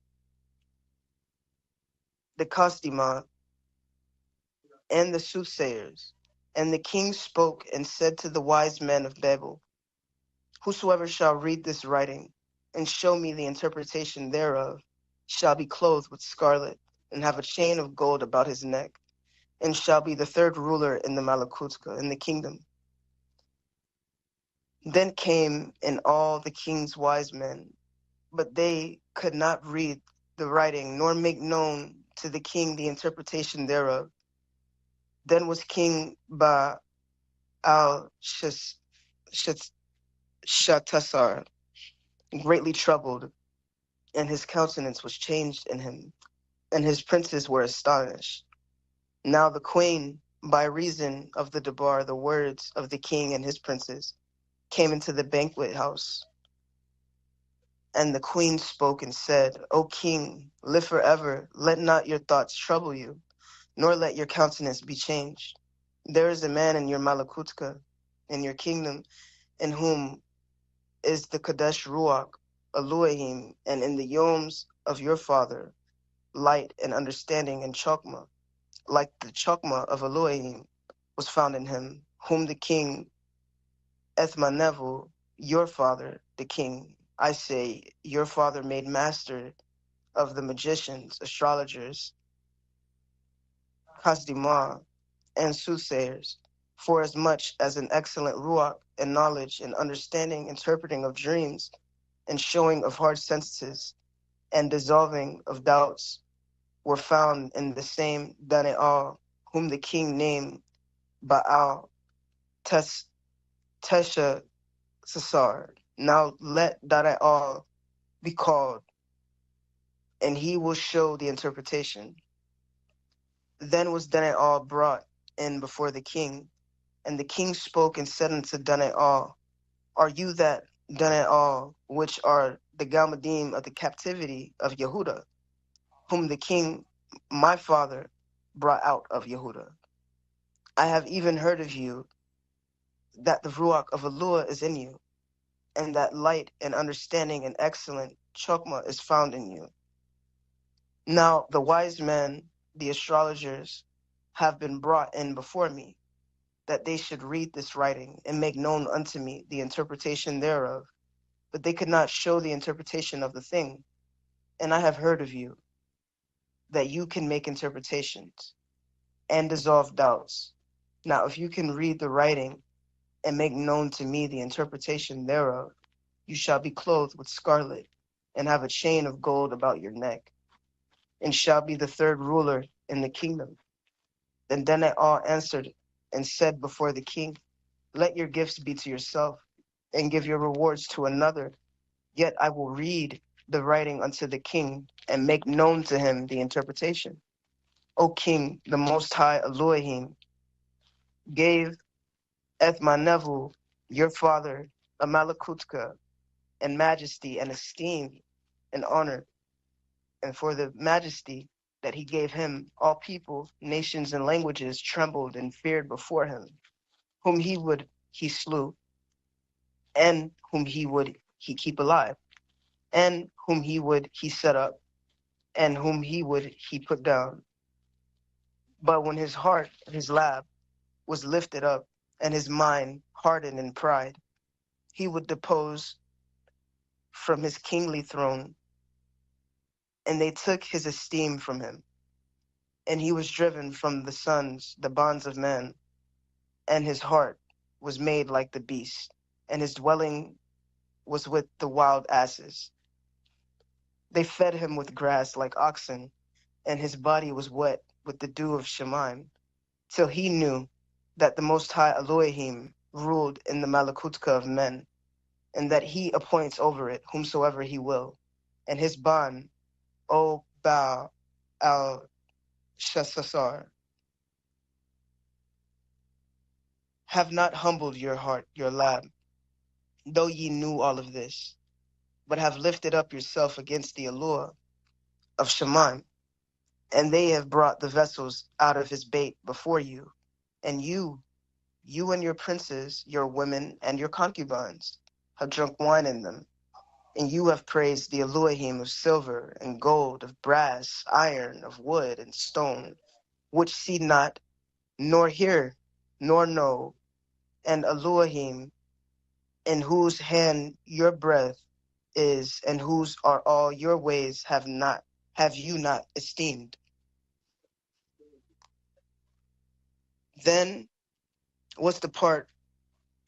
the Kosdima, and the soothsayers. And the king spoke and said to the wise men of Babel, whosoever shall read this writing and show me the interpretation thereof shall be clothed with scarlet and have a chain of gold about his neck, and shall be the third ruler in the Malakutka, in the kingdom. Then came in all the king's wise men, but they could not read the writing, nor make known to the king the interpretation thereof. Then was King Baal Shatasar greatly troubled, and his countenance was changed in him, and his princes were astonished. Now the queen, by reason of the debar, the words of the king and his princes, came into the banquet house. And the queen spoke and said, O king, live forever. Let not your thoughts trouble you, nor let your countenance be changed. There is a man in your Malakutka, in your kingdom, in whom is the Kadesh Ruach, Elohim, and in the yoms of your father, light and understanding and chokmah, like the chokmah of Elohim, was found in him, whom the king Ethmanevu, your father, the king, I say, your father made master of the magicians, astrologers, Kasdimah, and soothsayers, for as much as an excellent ruach and knowledge and understanding, interpreting of dreams, and showing of hard sentences, and dissolving of doubts, were found in the same Danial, whom the king named Baal Tesha Sasar. Now let Daniel be called, and he will show the interpretation. Then was Daniel brought in before the king, and the king spoke and said unto Daniel, are you that Daniel, which are the Galmadim of the captivity of Yehuda, whom the king, my father, brought out of Yehuda? I have even heard of you, that the Ruach of Elua is in you, and that light and understanding and excellent Chokmah is found in you. Now the wise men, the astrologers, have been brought in before me, that they should read this writing and make known unto me the interpretation thereof. but they could not show the interpretation of the thing. And I have heard of you, that you can make interpretations and dissolve doubts. Now, if you can read the writing and make known to me the interpretation thereof, you shall be clothed with scarlet and have a chain of gold about your neck, and shall be the third ruler in the kingdom. Then Daniel answered and said before the king, let your gifts be to yourself, and give your rewards to another. Yet I will read the writing unto the king, and make known to him the interpretation. O king, the most high Elohim gave Ethmanevu, your father, a Malakutka, and majesty, and esteem, and honor. And for the majesty that he gave him, all people, nations, and languages trembled and feared before him. Whom he would, he slew, and whom he would, he keep alive, and whom he would, he set up, and whom he would, he put down. But when his heart, his lab, was lifted up, and his mind hardened in pride, he would depose from his kingly throne, and they took his esteem from him. And he was driven from the sons, the bonds of men, and his heart was made like the beast, and his dwelling was with the wild asses. They fed him with grass like oxen, and his body was wet with the dew of Shemaim, till he knew that the Most High Elohim ruled in the Malakutka of men, and that he appoints over it whomsoever he will. And his bond, O Baal al Shasasar, have not humbled your heart, your lab, though ye knew all of this, but have lifted up yourself against the allure of Shemaim, and they have brought the vessels out of his bait before you, and you and your princes, your women, and your concubines have drunk wine in them, and you have praised the Elohim of silver and gold, of brass, iron, of wood, and stone, which see not, nor hear, nor know, and Elohim, in whose hand your breath is, and whose are all your ways, have you not esteemed. Then was the part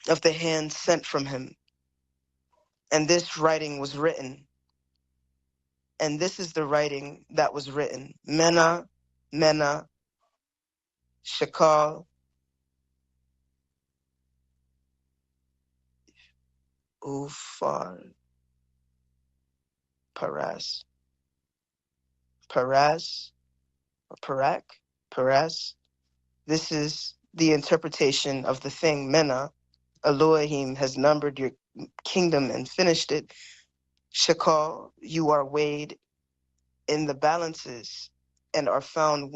of the hand sent from him, and this writing was written. And this is the writing that was written: Mena, Mena, Shakal, Ufar, Paras, Paras, or Parak, Paras. This is the interpretation of the thing. Mena, Elohim has numbered your kingdom and finished it. Shakal, you are weighed in the balances and are found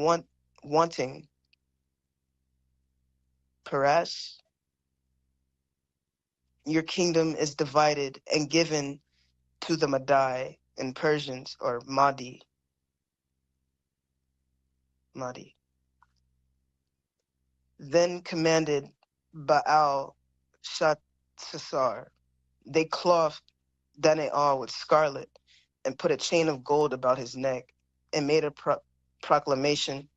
wanting. Paras, your kingdom is divided and given to the Madai in Persians, or Mahdi. Mahdi. Then commanded Baal Shatsasar. They clothed Daniel with scarlet and put a chain of gold about his neck, and made a proclamation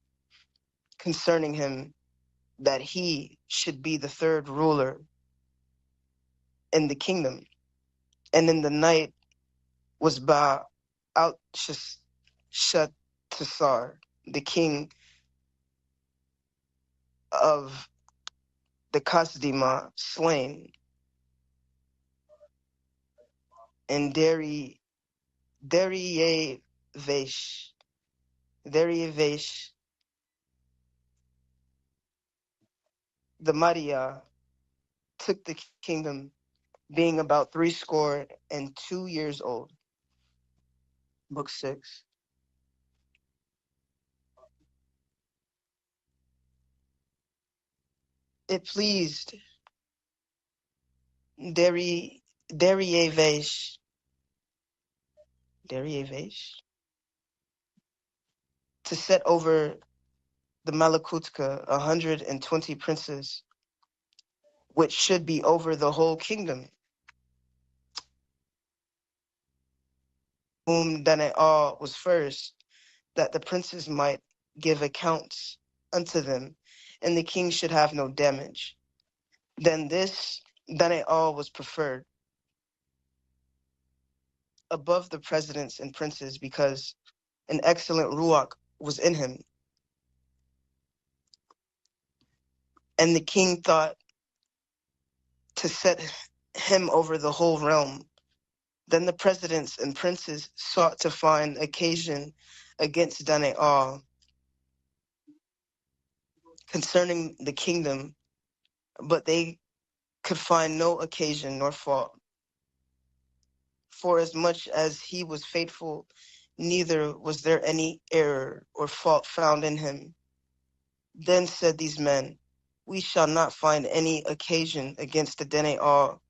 concerning him, that he should be the third ruler in the kingdom. And in the night was Baal Shatsasar, the king of the Kasdima, slain, and Darievesh, Darievesh, the Madia, took the kingdom, being about 62 years old. Book 6. It pleased Darievesh, Darievesh, to set over the Malakutka 120 princes, which should be over the whole kingdom. whom Daniel was first, that the princes might give accounts unto them, and the king should have no damage. Then this Daniel was preferred above the presidents and princes because an excellent ruach was in him, and the king thought to set him over the whole realm. Then the presidents and princes sought to find occasion against Daniel concerning the kingdom, but they could find no occasion nor fault. For as much as he was faithful, neither was there any error or fault found in him. Then said these men, we shall not find any occasion against the Daniel,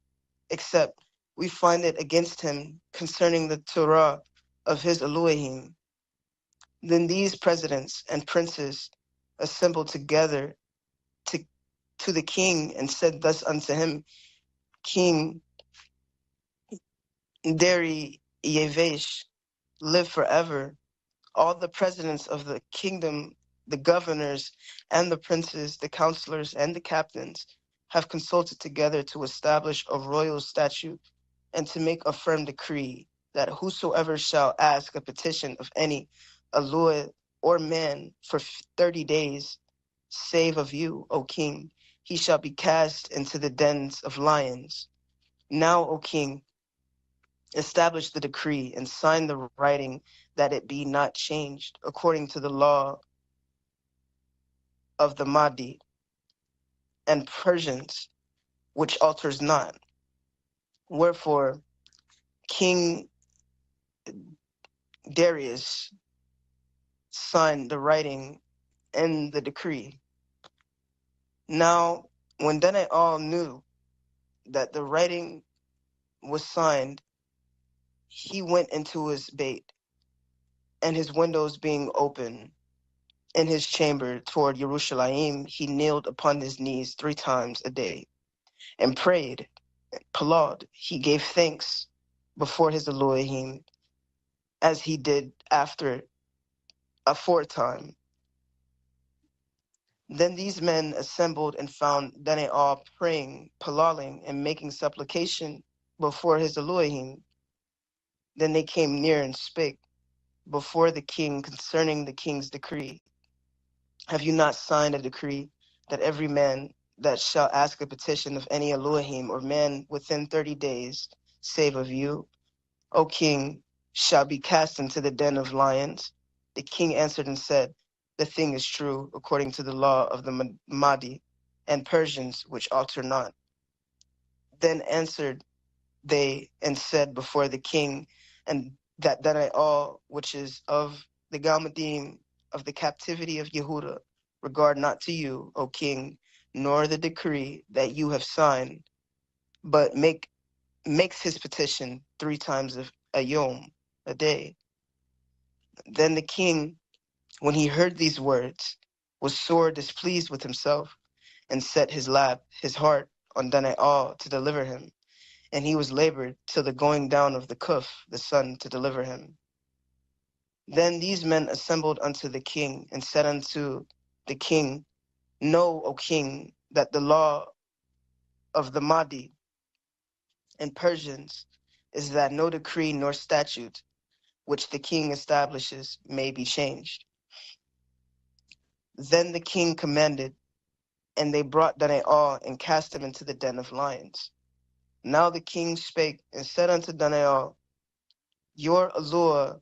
except we find it against him concerning the Torah of his Elohim. Then these presidents and princes assembled together to, to the king and said thus unto him, King Darius, live forever. All the presidents of the kingdom, the governors and the princes, the counselors and the captains have consulted together to establish a royal statute and to make a firm decree that whosoever shall ask a petition of any aloi or man for 30 days, save of you, O king, he shall be cast into the dens of lions. Now, O king, establish the decree and sign the writing that it be not changed according to the law of the Mahdi and Persians, which alters not. Wherefore, King Darius signed the writing and the decree. Now, when Daniel knew that the writing was signed, he went into his bait, and his windows being open in his chamber toward Jerusalem, he kneeled upon his knees 3 times a day and prayed. Palad, he gave thanks before his Elohim, as he did after aforetime. Then these men assembled and found Daniel praying, palaling, and making supplication before his Elohim. Then they came near and spake before the king concerning the king's decree. Have you not signed a decree that every man that shall ask a petition of any Elohim or man within 30 days, save of you, O king, shall be cast into the den of lions? The king answered and said, the thing is true, according to the law of the Mahdi and Persians, which alter not. Then answered they and said before the king, and that Daniel, which is of the Galmadim of the captivity of Yehuda, regard not to you, O king, nor the decree that you have signed, but makes his petition 3 times a yom, a day. Then the king, when he heard these words, was sore displeased with himself, and set his heart on Daniel to deliver him. And he was labored till the going down of the Kuf, the sun, to deliver him. Then these men assembled unto the king, and said unto the king, know, O king, that the law of the Mahdi and Persians is that no decree nor statute which the king establishes may be changed. Then the king commanded, and they brought Daniel and cast him into the den of lions. Now the king spake and said unto Daniel, your Allure,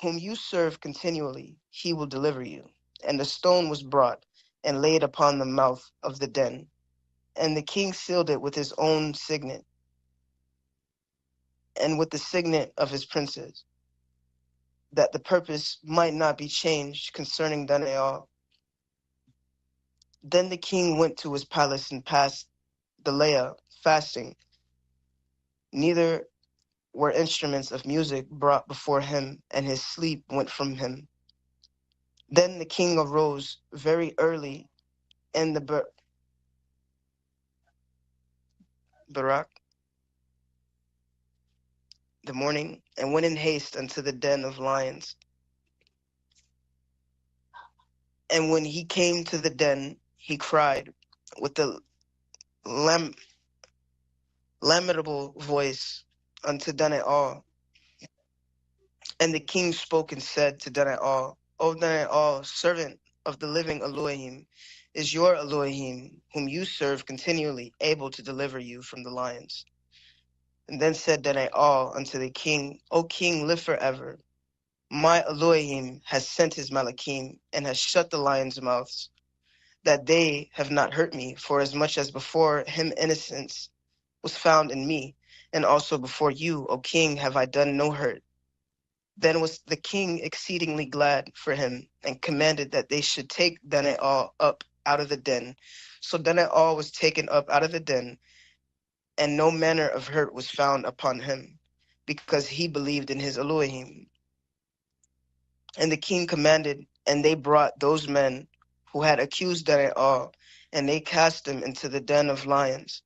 whom you serve continually, he will deliver you. And the stone was brought and laid upon the mouth of the den. And the king sealed it with his own signet and with the signet of his princes, that the purpose might not be changed concerning Daniel. Then the king went to his palace and passed the Leah, fasting. Neither were instruments of music brought before him, and his sleep went from him. Then the king arose very early in the Barak. the morning, and went in haste unto the den of lions. And when he came to the den, he cried with a lam- lamentable voice unto Daniel. And the king spoke and said to Daniel, O Daniel, servant of the living Elohim, is your Elohim, whom you serve continually, able to deliver you from the lions? And then said Daniel unto the king, O king, live forever. My Elohim has sent his Malachim, and has shut the lions' mouths, that they have not hurt me, for as much as before him innocence was found in me, and also before you, O king, have I done no hurt. Then was the king exceedingly glad for him, and commanded that they should take Daniel up out of the den. So Daniel was taken up out of the den, and no manner of hurt was found upon him, because he believed in his Elohim. And the king commanded, and they brought those men who had accused Daniel, and they cast them into the den of lions.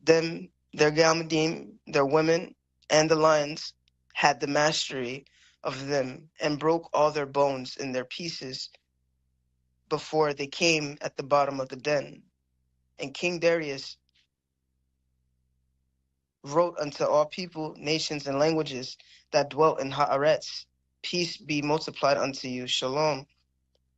Them, their Galmadim, their women, and the lions had the mastery of them, and broke all their bones in their pieces before they came at the bottom of the den. And King Darius wrote unto all people, nations, and languages that dwelt in Haaretz, peace be multiplied unto you, shalom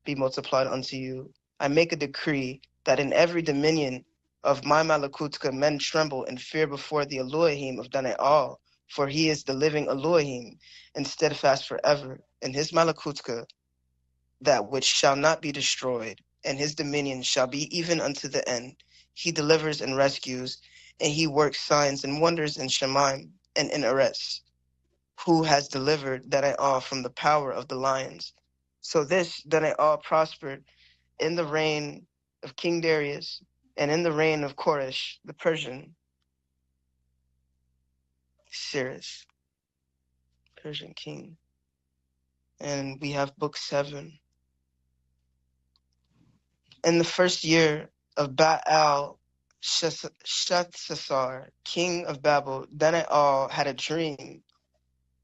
be multiplied unto you. I make a decree that in every dominion of my Malakutka men tremble and fear before the Elohim of Daniel, for he is the living Elohim, and steadfast forever, and his Malakutka, that which shall not be destroyed, and his dominion shall be even unto the end. He delivers and rescues, and he works signs and wonders in Shemaim and in Eretz, who has delivered Daniel from the power of the lions. So this Daniel prospered in the reign of King Darius and in the reign of Koresh, the Persian, Cyrus, Persian king. And we have book 7. In the first year of Baal Shethsasar, king of Babel, Daniel had a dream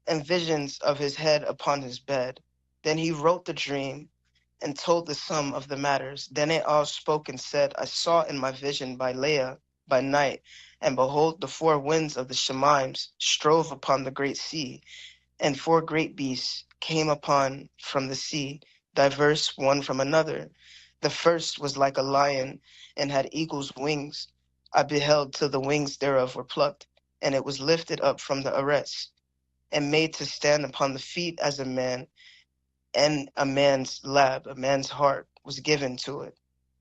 and visions of his head upon his bed. Then he wrote the dream and told the sum of the matters. Daniel spoke and said, I saw in my vision by Leah by night, and behold, the 4 winds of the Shemaims strove upon the great sea, and 4 great beasts came upon from the sea, diverse one from another. The first was like a lion, and had eagle's wings. I beheld till the wings thereof were plucked, and it was lifted up from the arrest, and made to stand upon the feet as a man, and a man's lab, a man's heart, was given to it.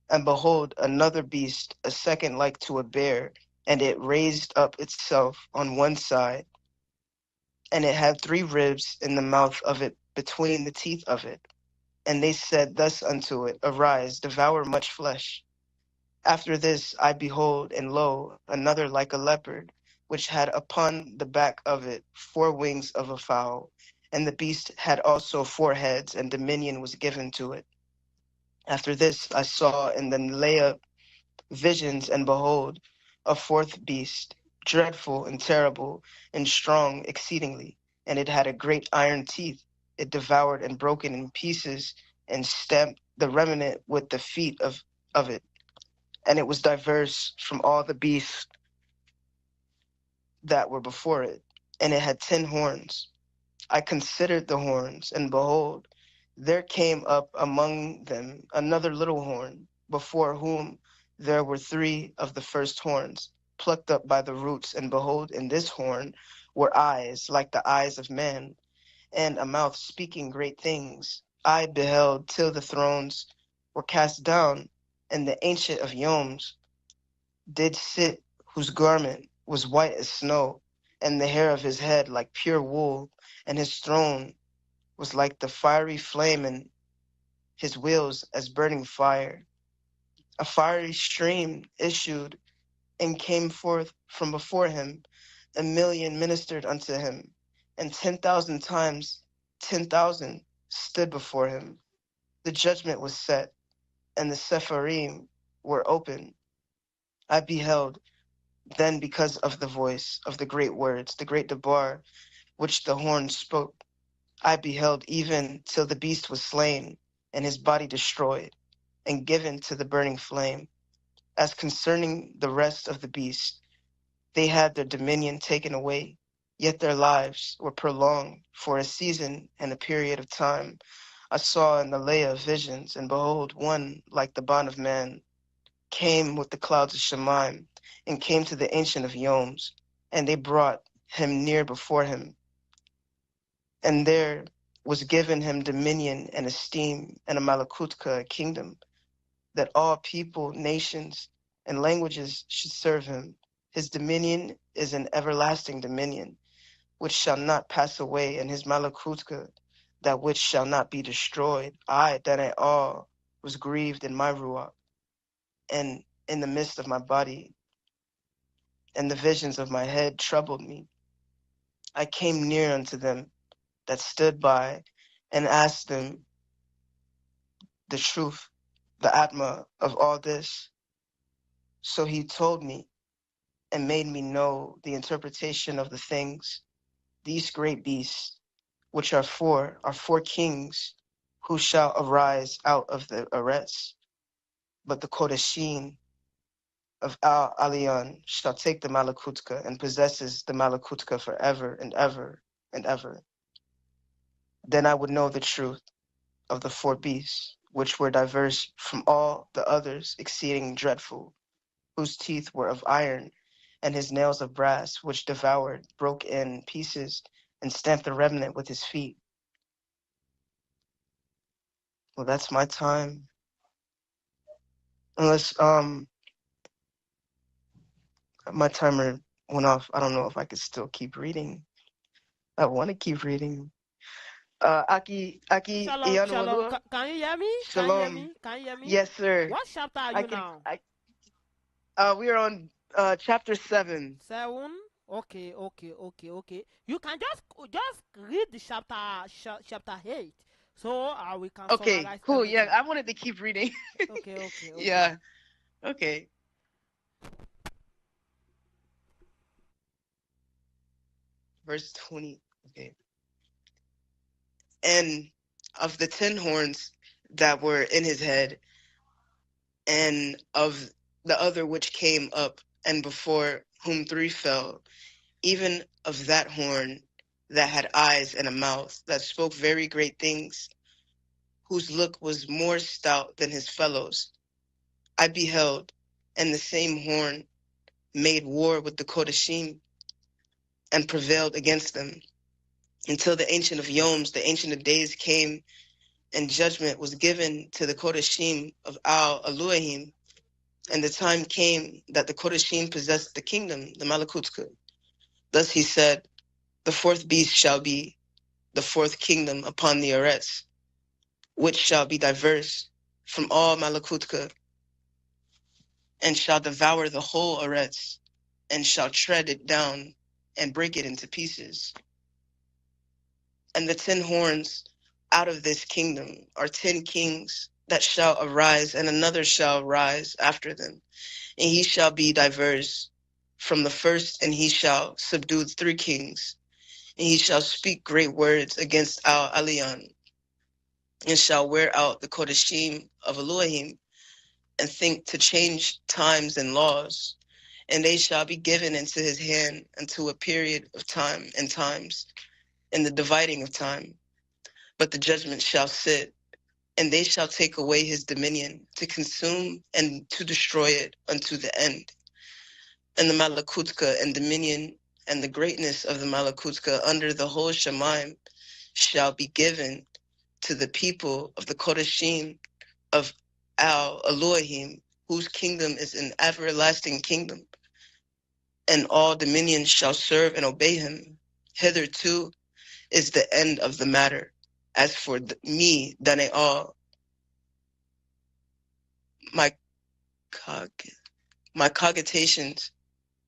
And behold, another beast, a second like to a bear, and it raised up itself on one side, and it had 3 ribs in the mouth of it between the teeth of it. And they said thus unto it, Arise, devour much flesh. After this I behold, and lo, another like a leopard, which had upon the back of it 4 wings of a fowl. And the beast had also 4 heads, and dominion was given to it. After this I saw in the Leah visions, and behold, a 4th beast, dreadful and terrible, and strong exceedingly, and it had a great iron teeth. It devoured and broke it in pieces, and stamped the remnant with the feet of it. And it was diverse from all the beasts that were before it, and it had 10 horns. I considered the horns, and behold, there came up among them another little horn, before whom there were 3 of the first horns, plucked up by the roots. And behold, in this horn were eyes like the eyes of man, and a mouth speaking great things. I beheld till the thrones were cast down, and the Ancient of Yoms did sit, whose garment was white as snow, and the hair of his head like pure wool, and his throne was like the fiery flame, and his wheels as burning fire. A fiery stream issued and came forth from before him. 1,000,000 ministered unto him, and 10,000 times 10,000 stood before him. The judgment was set, and the Sepharim were open. I beheld then because of the voice of the great words, the great debar, which the horn spoke, I beheld even till the beast was slain, and his body destroyed, and given to the burning flame. As concerning the rest of the beasts, they had their dominion taken away, yet their lives were prolonged for a season and a period of time. I saw in the lay of visions, and behold, one like the bond of man came with the clouds of Shemaim, and came to the Ancient of Yoms, and they brought him near before him. And there was given him dominion and esteem and a Malakutka, a kingdom, that all people, nations, and languages should serve him. His dominion is an everlasting dominion, which shall not pass away, and his Malakutka, that which shall not be destroyed. I, that I all, was grieved in my Ruach, and in the midst of my body, and the visions of my head troubled me. I came near unto them that stood by, and asked them the truth, the Atma of all this. So he told me and made me know the interpretation of the things. These great beasts, which are four kings who shall arise out of the Eretz. But the Kodeshin of Al Alion shall take the Malakutka and possesses the Malakutka forever and ever and ever. Then I would know the truth of the four beasts, which were diverse from all the others, exceeding dreadful, whose teeth were of iron, and his nails of brass, which devoured, broke in pieces, and stamped the remnant with his feet. Well, that's my time. Unless my timer went off. I don't know if I could still keep reading. I want to keep reading. Aki Shalom, shalom. Iyanualua. Can you hear me? Can you hear Shalom. me? Can you hear me? Yes, sir. What chapter are I you can. now? We are on chapter 7. 7. Okay, okay, okay, okay. You can just read the chapter 8, so we can Okay, summarize cool. Yeah, everything. I wanted to keep reading. Okay, okay, okay. Yeah. Okay. Verse 20. Okay. And of the 10 horns that were in his head, and of the other which came up, and before whom 3 fell, even of that horn that had eyes and a mouth, that spoke very great things, whose look was more stout than his fellows, I beheld, and the same horn made war with the Kodashim, and prevailed against them, until the Ancient of Yoms, the Ancient of Days, came, and judgment was given to the Kodashim of Al Elohim. And the time came that the Kodashim possessed the kingdom, the Malakutka. Thus he said, the fourth beast shall be the fourth kingdom upon the Eretz, which shall be diverse from all Malakutka, and shall devour the whole Eretz, and shall tread it down and break it into pieces. And the 10 horns out of this kingdom are 10 kings that shall arise, and another shall rise after them. And he shall be diverse from the first, and he shall subdue 3 kings. And he shall speak great words against Al Alion, and shall wear out the Kodashim of Elohim, and think to change times and laws. And they shall be given into his hand unto a period of time and times, in the dividing of time. But the judgment shall sit, and they shall take away his dominion, to consume and to destroy it unto the end. And the Malakutka and dominion and the greatness of the Malakutka under the whole Shemaim shall be given to the people of the Kodashim of Al Elohim, whose kingdom is an everlasting kingdom, and all dominions shall serve and obey him. Hitherto is the end of the matter. As for me, Danial, my cogitations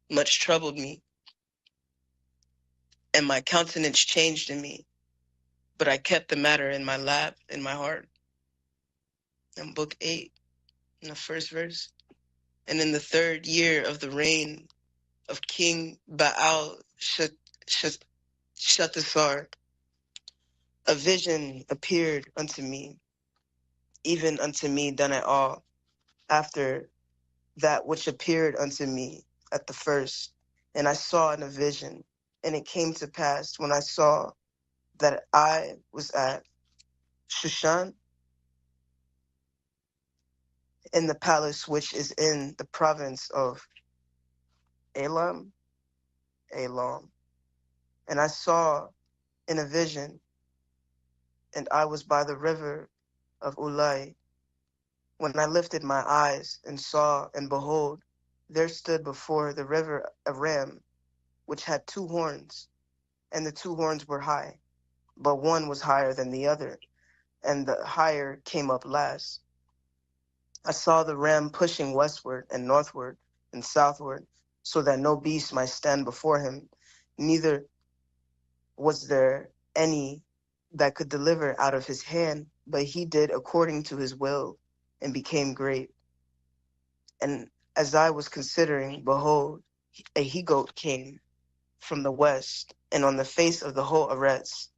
much troubled me, and my countenance changed in me, but I kept the matter in my lap, in my heart. In book 8, in the first verse. And in the 3rd year of the reign of King Baal Shatasar, a vision appeared unto me, even unto me done at all, after that which appeared unto me at the first. And I saw in a vision, and it came to pass when I saw that I was at Shushan in the palace which is in the province of Elam, Elam. And I saw in a vision, and I was by the river of Ulai. When I lifted my eyes and saw, and behold, there stood before the river a ram, which had two horns, and the two horns were high, but one was higher than the other, and the higher came up last. I saw the ram pushing westward and northward and southward, so that no beast might stand before him, neither was there any that could deliver out of his hand, but he did according to his will and became great. And as I was considering, behold, a he-goat came from the west, and on the face of the whole Eretz,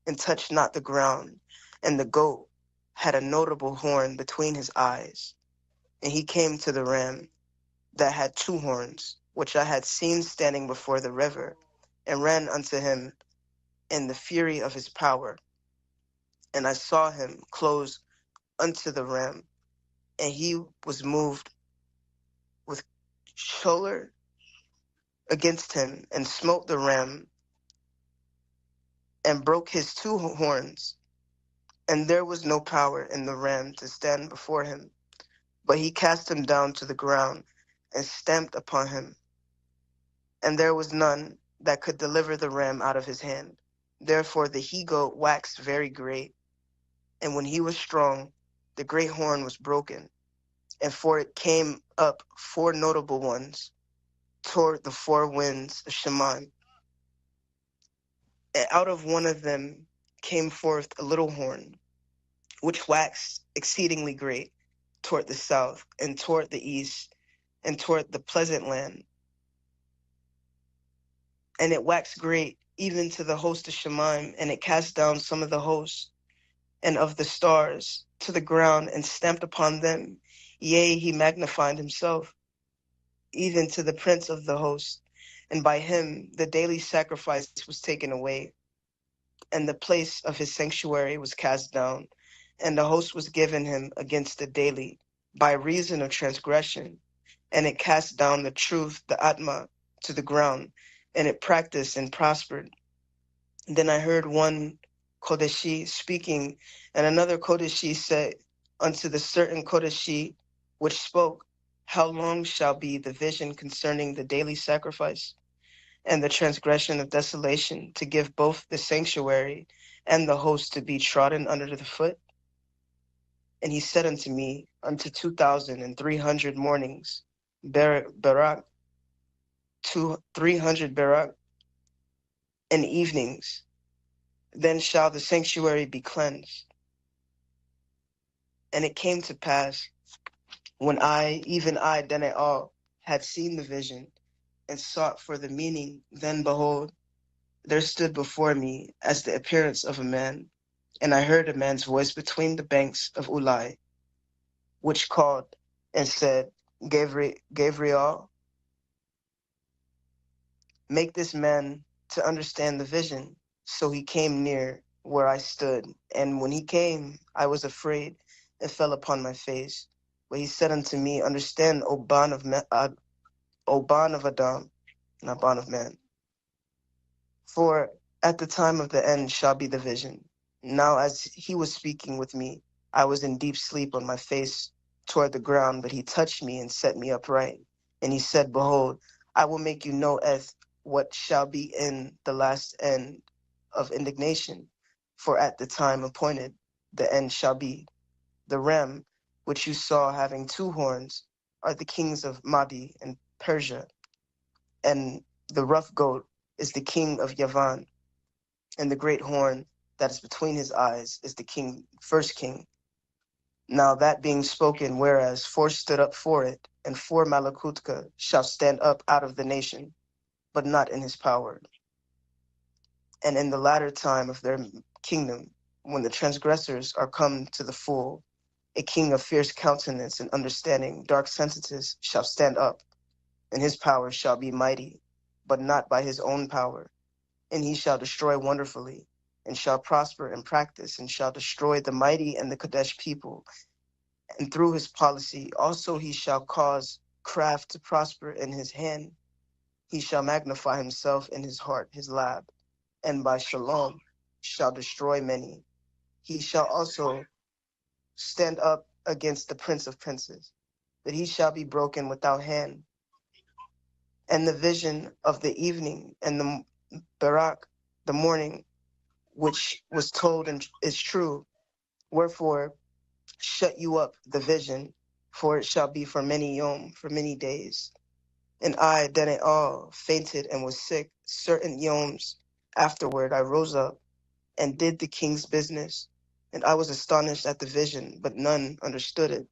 and touched not the ground. And the goat had a notable horn between his eyes. And he came to the ram that had two horns, which I had seen standing before the river, and ran unto him in the fury of his power. And I saw him close unto the ram, and he was moved with choler against him, and smote the ram, and broke his two horns. And there was no power in the ram to stand before him, but he cast him down to the ground, and stamped upon him. And there was none that could deliver the ram out of his hand. Therefore the he-goat waxed very great, and when he was strong, the great horn was broken, and for it came up four notable ones toward the four winds of Shemon. And out of one of them came forth a little horn, which waxed exceedingly great toward the south, and toward the east, and toward the pleasant land. And it waxed great even to the host of Shemaim, and it cast down some of the hosts and of the stars to the ground, and stamped upon them. Yea, he magnified himself, even to the prince of the host. And by him the daily sacrifice was taken away, and the place of his sanctuary was cast down, and the host was given him against the daily, by reason of transgression. And it cast down the truth, the Atma, to the ground, and it practiced and prospered. Then I heard one Kodeshi speaking, and another Kodeshi said unto the certain Kodeshi which spoke, how long shall be the vision concerning the daily sacrifice and the transgression of desolation, to give both the sanctuary and the host to be trodden under the foot? And he said unto me, unto 2,300 mornings, Barak, 300 Barak, and evenings, then shall the sanctuary be cleansed. And it came to pass, when I, even I, Danial, had seen the vision, and sought for the meaning, then behold, there stood before me as the appearance of a man, and I heard a man's voice between the banks of Ulai, which called and said, Gabriel, make this man to understand the vision. So he came near where I stood, and when he came, I was afraid and fell upon my face. But he said unto me, understand, O Ban of Adam, not Ban of man. For at the time of the end shall be the vision. Now as he was speaking with me, I was in deep sleep on my face toward the ground, but he touched me and set me upright. And he said, behold, I will make you know what shall be in the last end of indignation. For at the time appointed, the end shall be. The ram, which you saw having two horns, are the kings of Madi and Persia, and the rough goat is the king of Yavan, and the great horn that is between his eyes is the first king. Now that being spoken, whereas four stood up for it, and four Malakutka shall stand up out of the nation, but not in his power. And in the latter time of their kingdom, when the transgressors are come to the full, a king of fierce countenance and understanding, dark sentences, shall stand up, and his power shall be mighty, but not by his own power. And he shall destroy wonderfully, and shall prosper and practice, and shall destroy the mighty and the Kadesh people. And through his policy also he shall cause craft to prosper in his hand. He shall magnify himself in his heart, his lab, and by shalom shall destroy many. He shall also stand up against the prince of princes, that he shall be broken without hand. And the vision of the evening and the barak, the morning, which was told and is true. Wherefore shut you up the vision, for it shall be for many yom, for many days. And I, Danial, fainted and was sick. Certain yoms afterward I rose up and did the king's business. And I was astonished at the vision, but none understood it.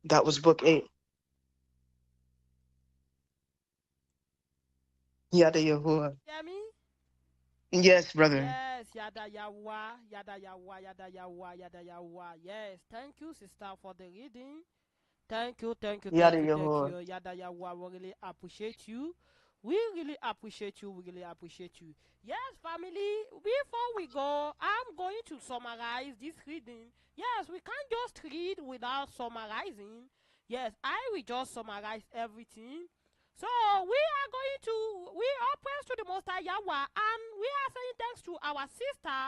That was book 8. Yada Yahuwah. Hear me? Yes, brother. Yes, yada yawa, yada yawa, yada yawa, yada yawa. Yes, thank you, sister, for the reading. Thank you, thank you, Yada thank you, thank Yahuwah. you. Yada yawa, we really appreciate you. We really appreciate you. We really appreciate you. Yes, family, before we go, I'm going to summarize this reading. Yes, we can't just read without summarizing. Yes, I will just summarize everything. So we are praise to the Most High Yahweh, and we are saying thanks to our sister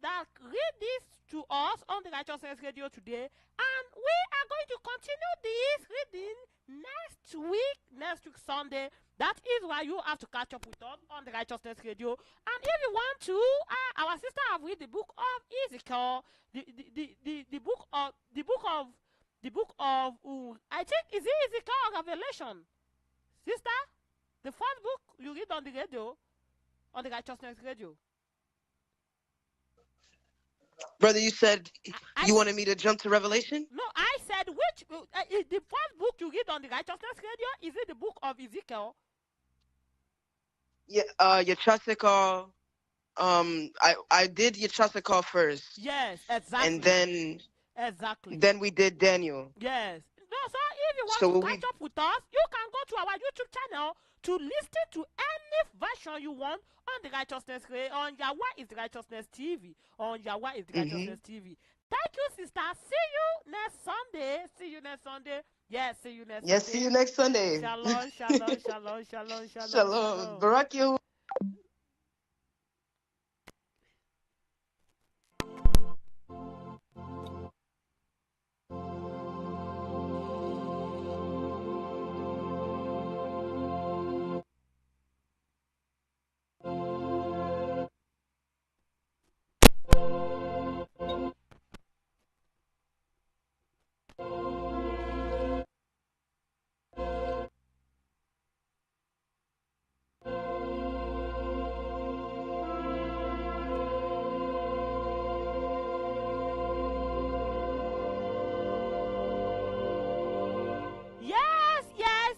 that read this to us on the Righteousness Radio today, and we are going to continue this reading next week Sunday. That is why you have to catch up with us on the Righteousness Radio. And if you want to, our sister have read the book of Ezekiel, the book of I think is it Ezekiel or Revelation? Sister, the first book you read on the radio, on the Righteousness Radio. Brother, you said I you wanted me to jump to Revelation? No, I said which the first book you read on the Righteousness Radio, is it the book of Ezekiel? Yeah, Yachasika. I did Yachasika first. Yes, exactly. And then we did Daniel. Yes. No, so if you want So to we- catch up with us, you can go to our YouTube channel to listen to any version you want on the Righteousness Radio, on Yahweh is the Righteousness TV, on Yahweh is the Righteousness TV. Thank you, sister. See you next Sunday. Yes, see you next Yes, Sunday. see you next Sunday. Shalom, shalom, shalom, shalom, shalom. Shalom. Barak Yahuwah.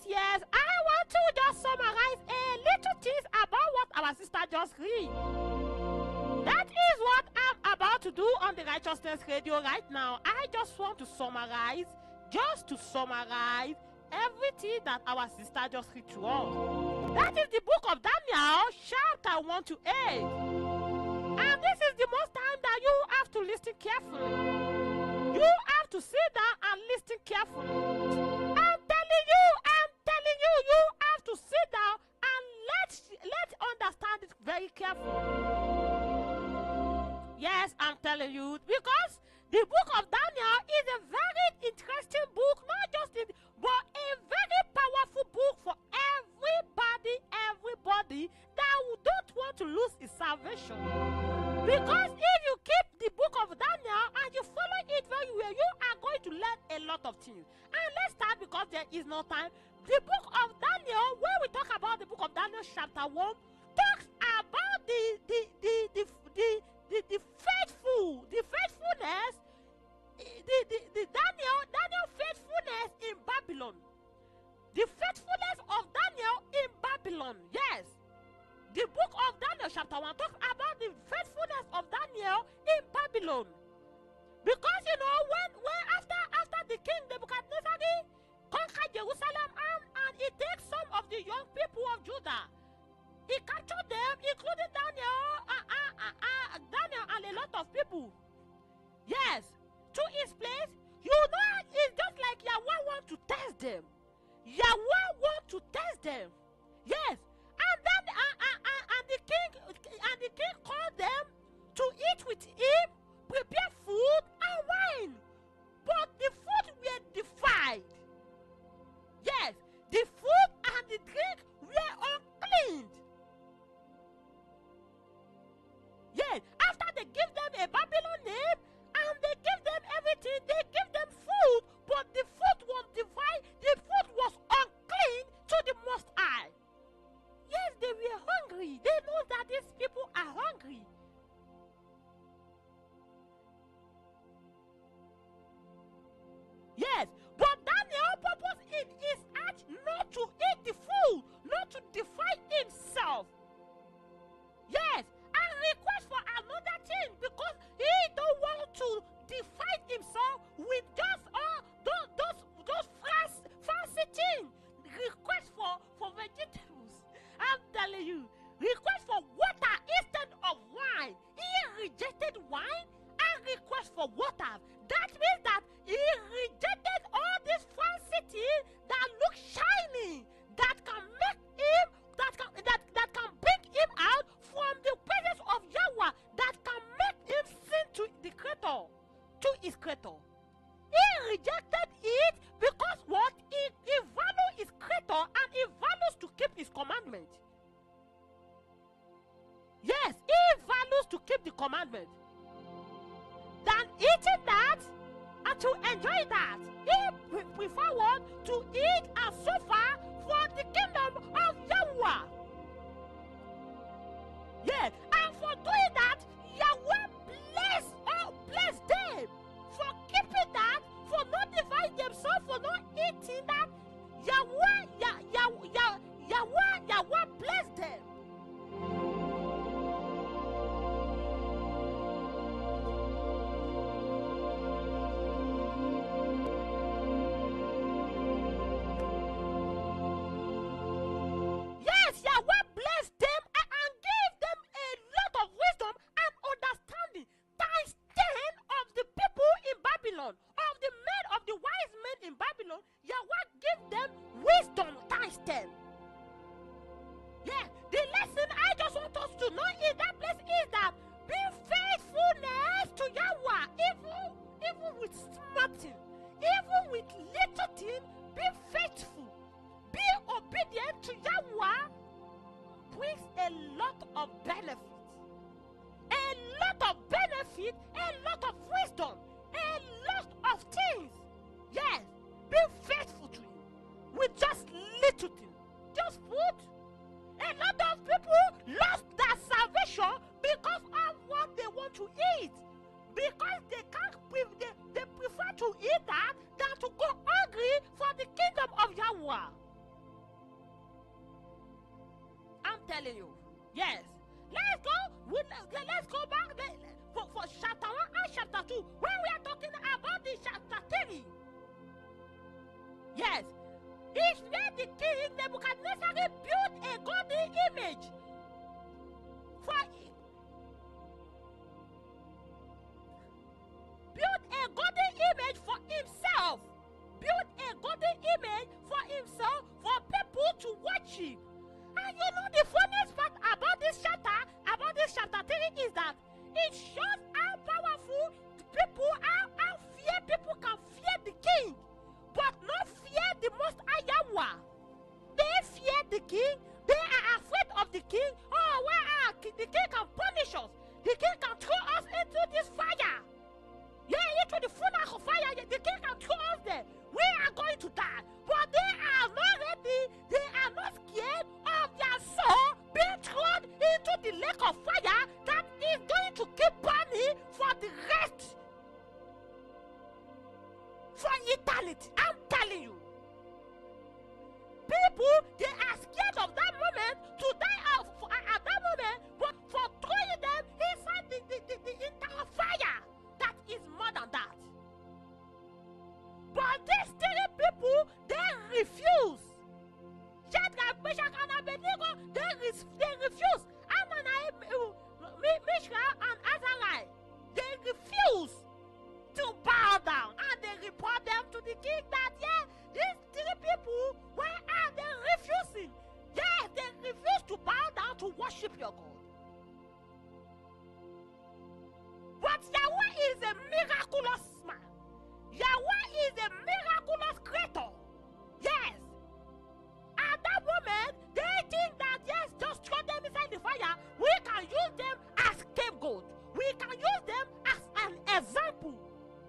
Yes. I want to just summarize a little things about what our sister just read. That is what I'm about to do on the Righteousness Radio right now. I just want to summarize everything that our sister just read to us. That is the book of Daniel, chapter 1 to 8. And this is the most time that you have to listen carefully. You have to sit down and listen carefully. I'm telling you, you have to sit down and let's understand it very carefully. Yes, I'm telling you, because the book of Daniel is a very interesting book, not just but a very powerful book for everybody that don't want to lose his salvation. Because if you keep the book of Daniel and you follow it very well, you are going to learn a lot of things. And let's start because there is no time. The book of Daniel, when we talk about the book of Daniel chapter 1, talks about the faithfulness, the Daniel faithfulness in Babylon. The faithfulness of Daniel in Babylon. Yes. The book of Daniel chapter 1 talks about the faithfulness of Daniel in Babylon. Because when after the king Nebuchadnezzar conquered Jerusalem and he takes some of the young people of Judah, he captured them, including Daniel and a lot of people. Yes, to his place. It's just like Yahweh wants to test them. Yahweh wants to test them. Yes, and then the king called them to eat with him, prepare food and wine. But the food were defiled. Yes, the food and the drink were unclean. Yes, after they give them a Babylon name and they give them everything, they give them food, but the food was defiled, the food was unclean to the Most High. Yes, they were hungry. They know that these people are hungry. Yes, but Daniel's purpose in his heart not to eat the food, not to defile himself. Yes, and request for another thing because he don't want to defile himself with just those fancy things. Request for vegetables. I'm telling you, request for water instead of wine. He rejected wine and request for water. That means that he rejected all these fancy things that look shiny, that can make him, that can bring him out from the presence of Yahweh, that can make him sin to the Creator, to his Creator. He rejected it because what? He values his Creator and he values to keep his commandment. Yes, he values to keep the commandment. Than eating that and to enjoy that, he prefer what? To eat and suffer for the kingdom of Yahweh. Yes, and for doing that, Yahweh bless them for keeping that, for not dividing themselves, for not eating that. Yahweh bless them. Yes, Yahweh bless them and gave them a lot of wisdom and understanding. Times 10 of the people in Babylon, of the men, of the wise men in Babylon, Yahweh gave them wisdom times 10. Yeah, the lesson I just want us to know in that place is that be faithfulness to Yahweh, even with small thing, even with little thing, be faithful, be obedient to Yahweh brings a lot of benefit, a lot of wisdom, a lot of things. Yes, be faithful to him with just little thing, just food. A lot of people lost their salvation because of what they want to eat. Because they can't, they prefer to eat that than to go hungry for the kingdom of Yahweh. I'm telling you, yes. Let's go back for chapter 1 and chapter 2 when we are talking about the chapter 3. Yes. It's where the king Nebuchadnezzar built a golden image for him. Built a golden image for himself. Built a golden image for himself for people to worship. And you know the funniest part about this chapter 3 is that it shows how powerful people, how fear people can fear the king, but not fear the Most High Yahweh. They fear the king. They are afraid of the king. Oh, the king can punish us. The king can throw us into this fire. Yeah, into the funnel of fire. The king can throw us there. We are going to die. But they are not ready. They are not scared of their soul being thrown into the lake of fire that is going to keep burning for the rest. For eternity. I'm telling you. worship your God. But Yahweh is a miraculous man. Yahweh is a miraculous creator. Yes. At that moment, they think that yes, just throw them inside the fire. We can use them as scapegoat. We can use them as an example.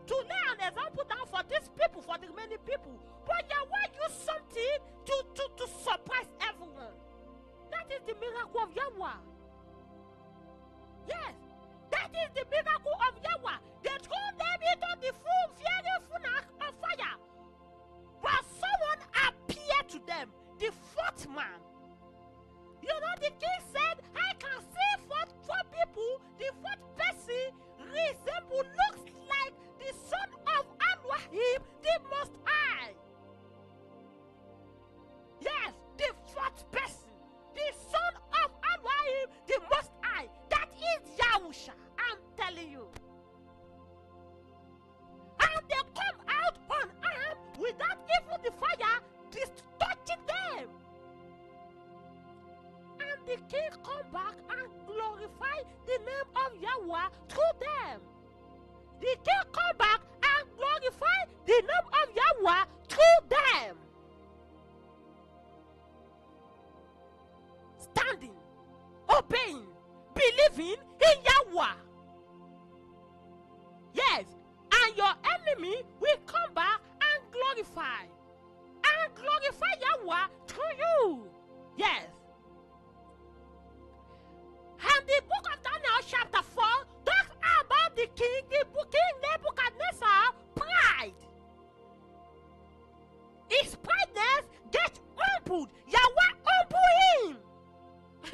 To lay an example down for these people, for the many people. But Yahweh used something to surprise everyone. That is the miracle of Yahweh. Yes. That is the miracle of Yahweh. They threw them into the fiery furnace of fire. But someone appeared to them, the fourth man. You know, the king said, I can see four people, the fourth person looks like the son of Elohim, the Most High. Yes, the fourth person, the son of Elohim, the Most High. That is Yahusha, I'm telling you. And they come out unarmed without even the fire touching them. And the king come back and glorify the name of Yahweh through them. The king come back and glorify the name of Yahweh through them. Standing, obeying, believing in Yahweh. Yes, and your enemy will come back and glorify Yahweh through you. Yes. And the book of Daniel chapter 4 talks about the king Nebuchadnezzar pride. His prideness gets humbled. Yahweh humbled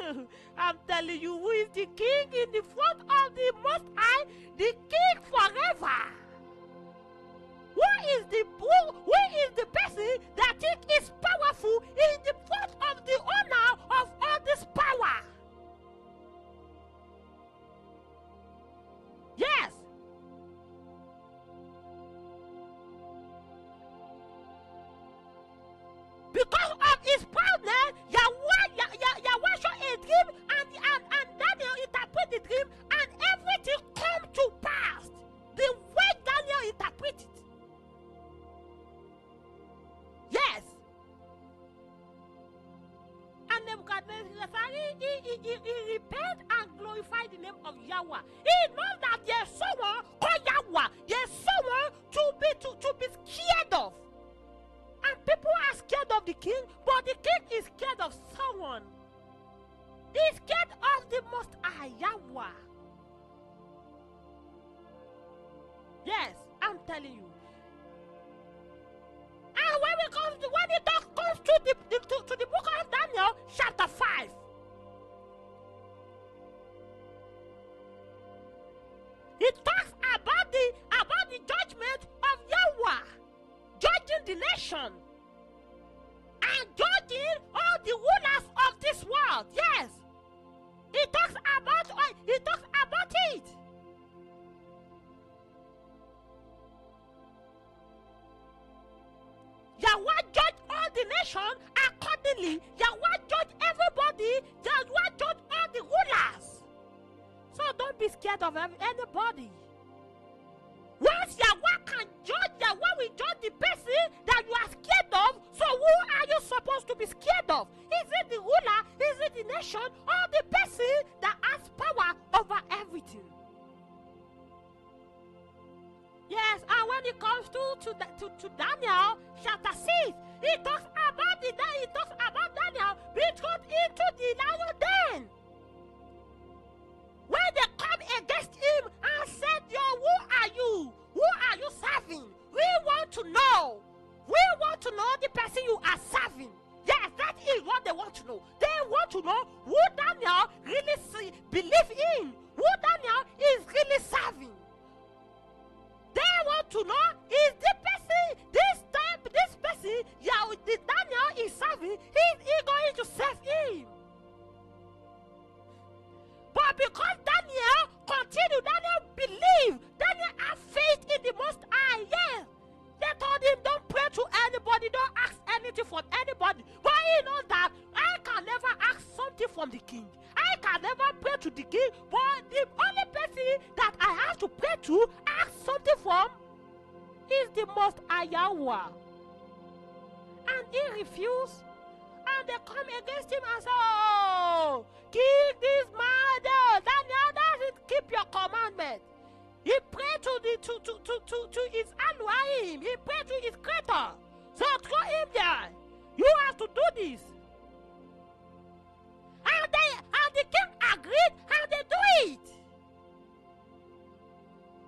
him. I'm telling you, who is the king in the front of the Most High? The king forever. Who is the person that think is powerful in the front of the owner of all this power? Yes. Because of his proudness, Yahweh showed a dream and Daniel interpreted the dream and everything come to pass the way Daniel interpreted. Yes. And Nebuchadnezzar, he repent and glorified the name of Yahweh. He knows that there's someone called Yahweh. There's someone to be scared of. And people are scared of the king, but the king is scared of someone. He's scared of the Most High, Yahweh. Yes, I'm telling you. And when it comes to the book of Daniel, chapter 5. It talks about the judgment of Yahweh, judging the nation and judging all the rulers of this world. Yes, it talks about it. Yahweh judge all the nation accordingly. Yahweh judge everybody. Yahweh judge all the rulers. So don't be scared of anybody. Once Yahweh can judge, Yahweh will judge the person that you are scared of. So who are you supposed to be scared of? Is it the ruler? Is it the nation? Or the person that has power over everything? Yes, and when it comes to Daniel chapter 6, he talks about Daniel being thrown into the lion den. When they come against him and said, "Yo, who are you? Who are you serving? We want to know. We want to know the person you are serving." Yes, that is what they want to know. They want to know who Daniel really believe in. Who Daniel is really serving. They want to know is the person, this person, the Daniel is serving, is he going to serve him? But because Daniel believed, Daniel had faith in the Most High, yes. They told him, don't pray to anybody, don't ask anything from anybody. But he knows that I can never ask something from the king. I can can never pray to the king, but the only person that I have to pray to, ask something from, is the Most High Yahweh. And he refused. And they come against him and say, oh, kill this man. Daniel doesn't keep your commandment. He prayed to his Elohim. He prayed to his creator. So throw him there. You have to do this. And the king agreed, and they do it.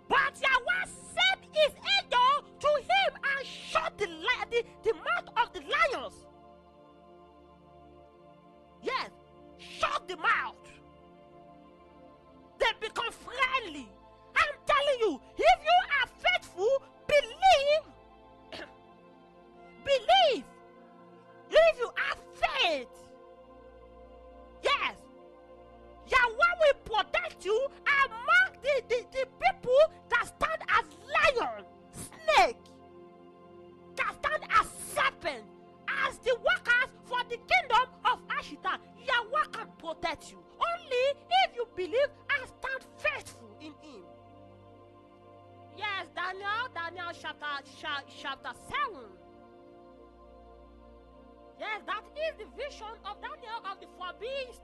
But Yahweh sent his angel to him and shut the mouth of the lions. Yes, shut the mouth. They become friendly. I'm telling you, if you are faithful, believe. Believe. If you have faith, yes, Yahweh will protect you among the people that stand as lion, snake, that stand as serpent, as the workers for the kingdom of Ashita. Yahweh can protect you only if you believe and stand faithful in him. Yes, Daniel chapter 7. Yes, that is the vision of Daniel of the four beasts.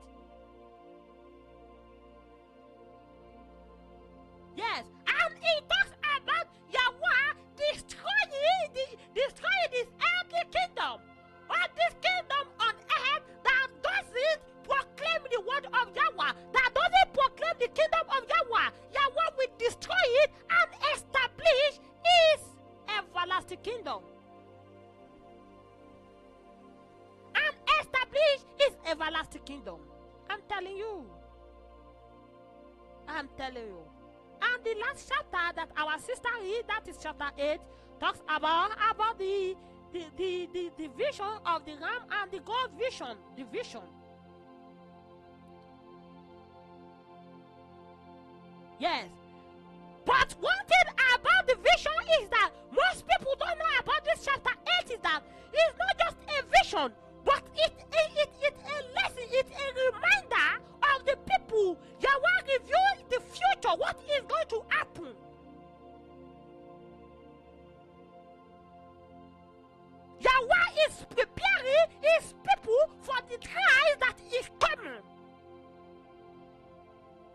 Yes, and it talks about Yahweh destroying this earthly kingdom, or this kingdom on earth that doesn't proclaim the word of Yahweh, that doesn't proclaim the kingdom of Yahweh. Yahweh will destroy it and establish his everlasting kingdom. And establish his everlasting kingdom. I'm telling you. I'm telling you. And the last chapter that our sister read, that is chapter 8, talks about the vision of the ram and the gold vision. The vision. Yes. But one thing about the vision is that most people don't know about this chapter 8 is that it's not just a vision, but it's a lesson, it's a reminder of the people. Yahweh reveals the future, what is going to happen. Yahweh is preparing his people for the trials that is coming.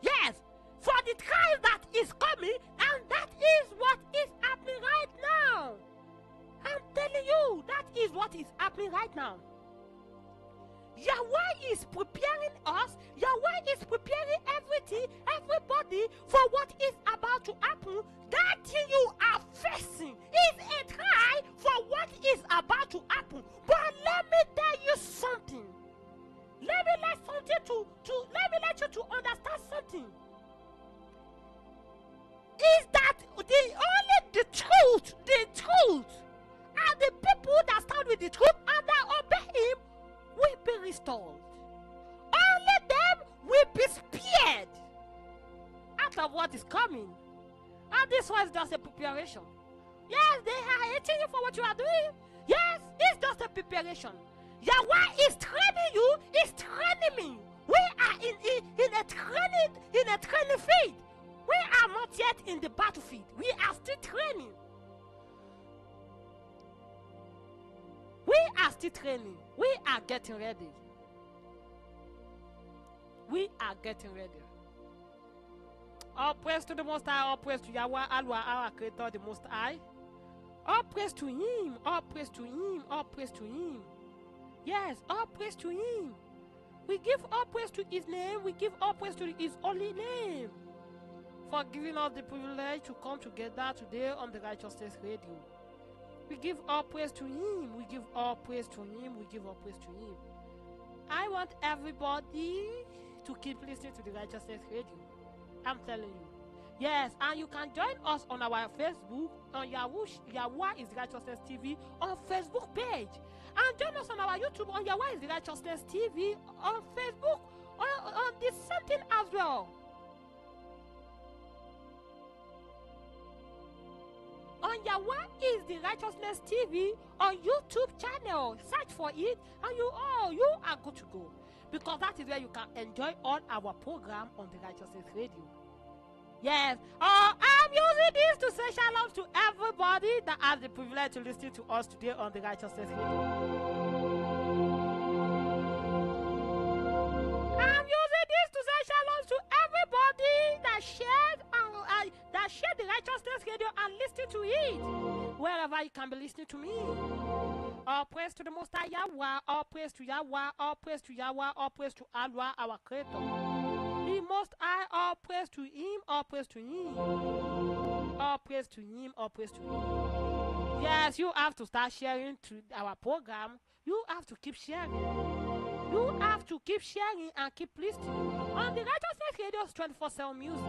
Yes, for the trials that is coming, and that is what is happening right now. I'm telling you, that is what is happening right now. Yahweh is preparing us. Yahweh is preparing everybody for what is about to happen. That thing you are facing is a try for what is about to happen. But let me tell you something. Let me let you to understand something. Is that the truth, and the people that stand with the truth and that obey him will be restored. Only them will be spared out of what is coming. And this was just a preparation. Yes, they are hating you for what you are doing. Yes, it's just a preparation. Yahweh is training you, is training me. We are in a training field. We are not yet in the battlefield. We are still training. We are still training. We are getting ready. We are getting ready. All praise to the Most High. All praise to Yahweh, Allah, our Creator, the Most High. All praise to Him. All praise to Him. All praise to Him. Yes, all praise to Him. We give all praise to His name. We give all praise to His holy name for giving us the privilege to come together today on the Righteousness Radio. We give all praise to Him. We give all praise to Him. We give all praise to Him. I want everybody to keep listening to the Righteousness Radio. I'm telling you. Yes, and you can join us on our Facebook, on Yahweh is Righteousness TV, on Facebook page. And join us on our YouTube, on Yahweh is Righteousness TV, on Facebook, on the same thing as well. On Yahweh is the Righteousness TV on YouTube channel. Search for it and you are good to go. because that is where you can enjoy all our program on the Righteousness Radio. Yes, I'm using this to say shalom to everybody that has the privilege to listen to us today on the Righteousness Radio. I'm using this to say shalom to everybody that shared the Righteousness Radio and listen to it wherever you can be listening to me. All praise to the Most High Yahweh, all praise to Yahweh, all praise to Yahweh, all praise to Allah, our Creator. The Most High, all praise to Him, all praise to Him. All praise to Him, all praise to Him. Yes, you have to start sharing to our program. You have to keep sharing. You have to keep sharing and keep listening. On the Righteousness Radio's 24/7 music.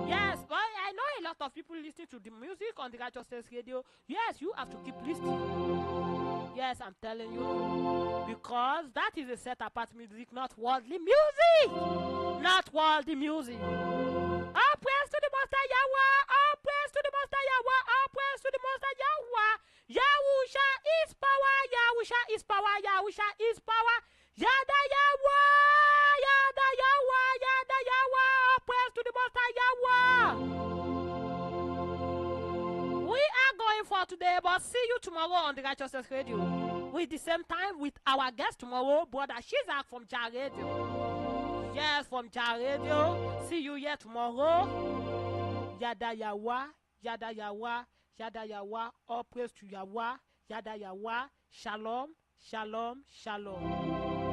Yes, but I know a lot of people listening to the music on the Righteousness Radio. Yes, you have to keep listening. Yes, I'm telling you. Because that is a set apart music, not worldly music. Not worldly music. All praise to the Most High Yahweh. All praise to the Most High Yahweh. All praise to the Most High Yahweh. Yahusha is power. Yahusha is power. Yahusha is power. Yada Yahweh. Yada Yahweh. Yada Yahweh. All praise to the Most High Yahweh. We are going for today, but see you tomorrow on the Righteousness Radio. With the same time with our guest tomorrow, Brother Shizak from Jar Radio. Yes, from Jar Radio. See you here tomorrow. Yada Yahweh, Yada Yahweh, Yada Yahweh. All praise to Yahweh, Yada Yahweh. Shalom, shalom, shalom.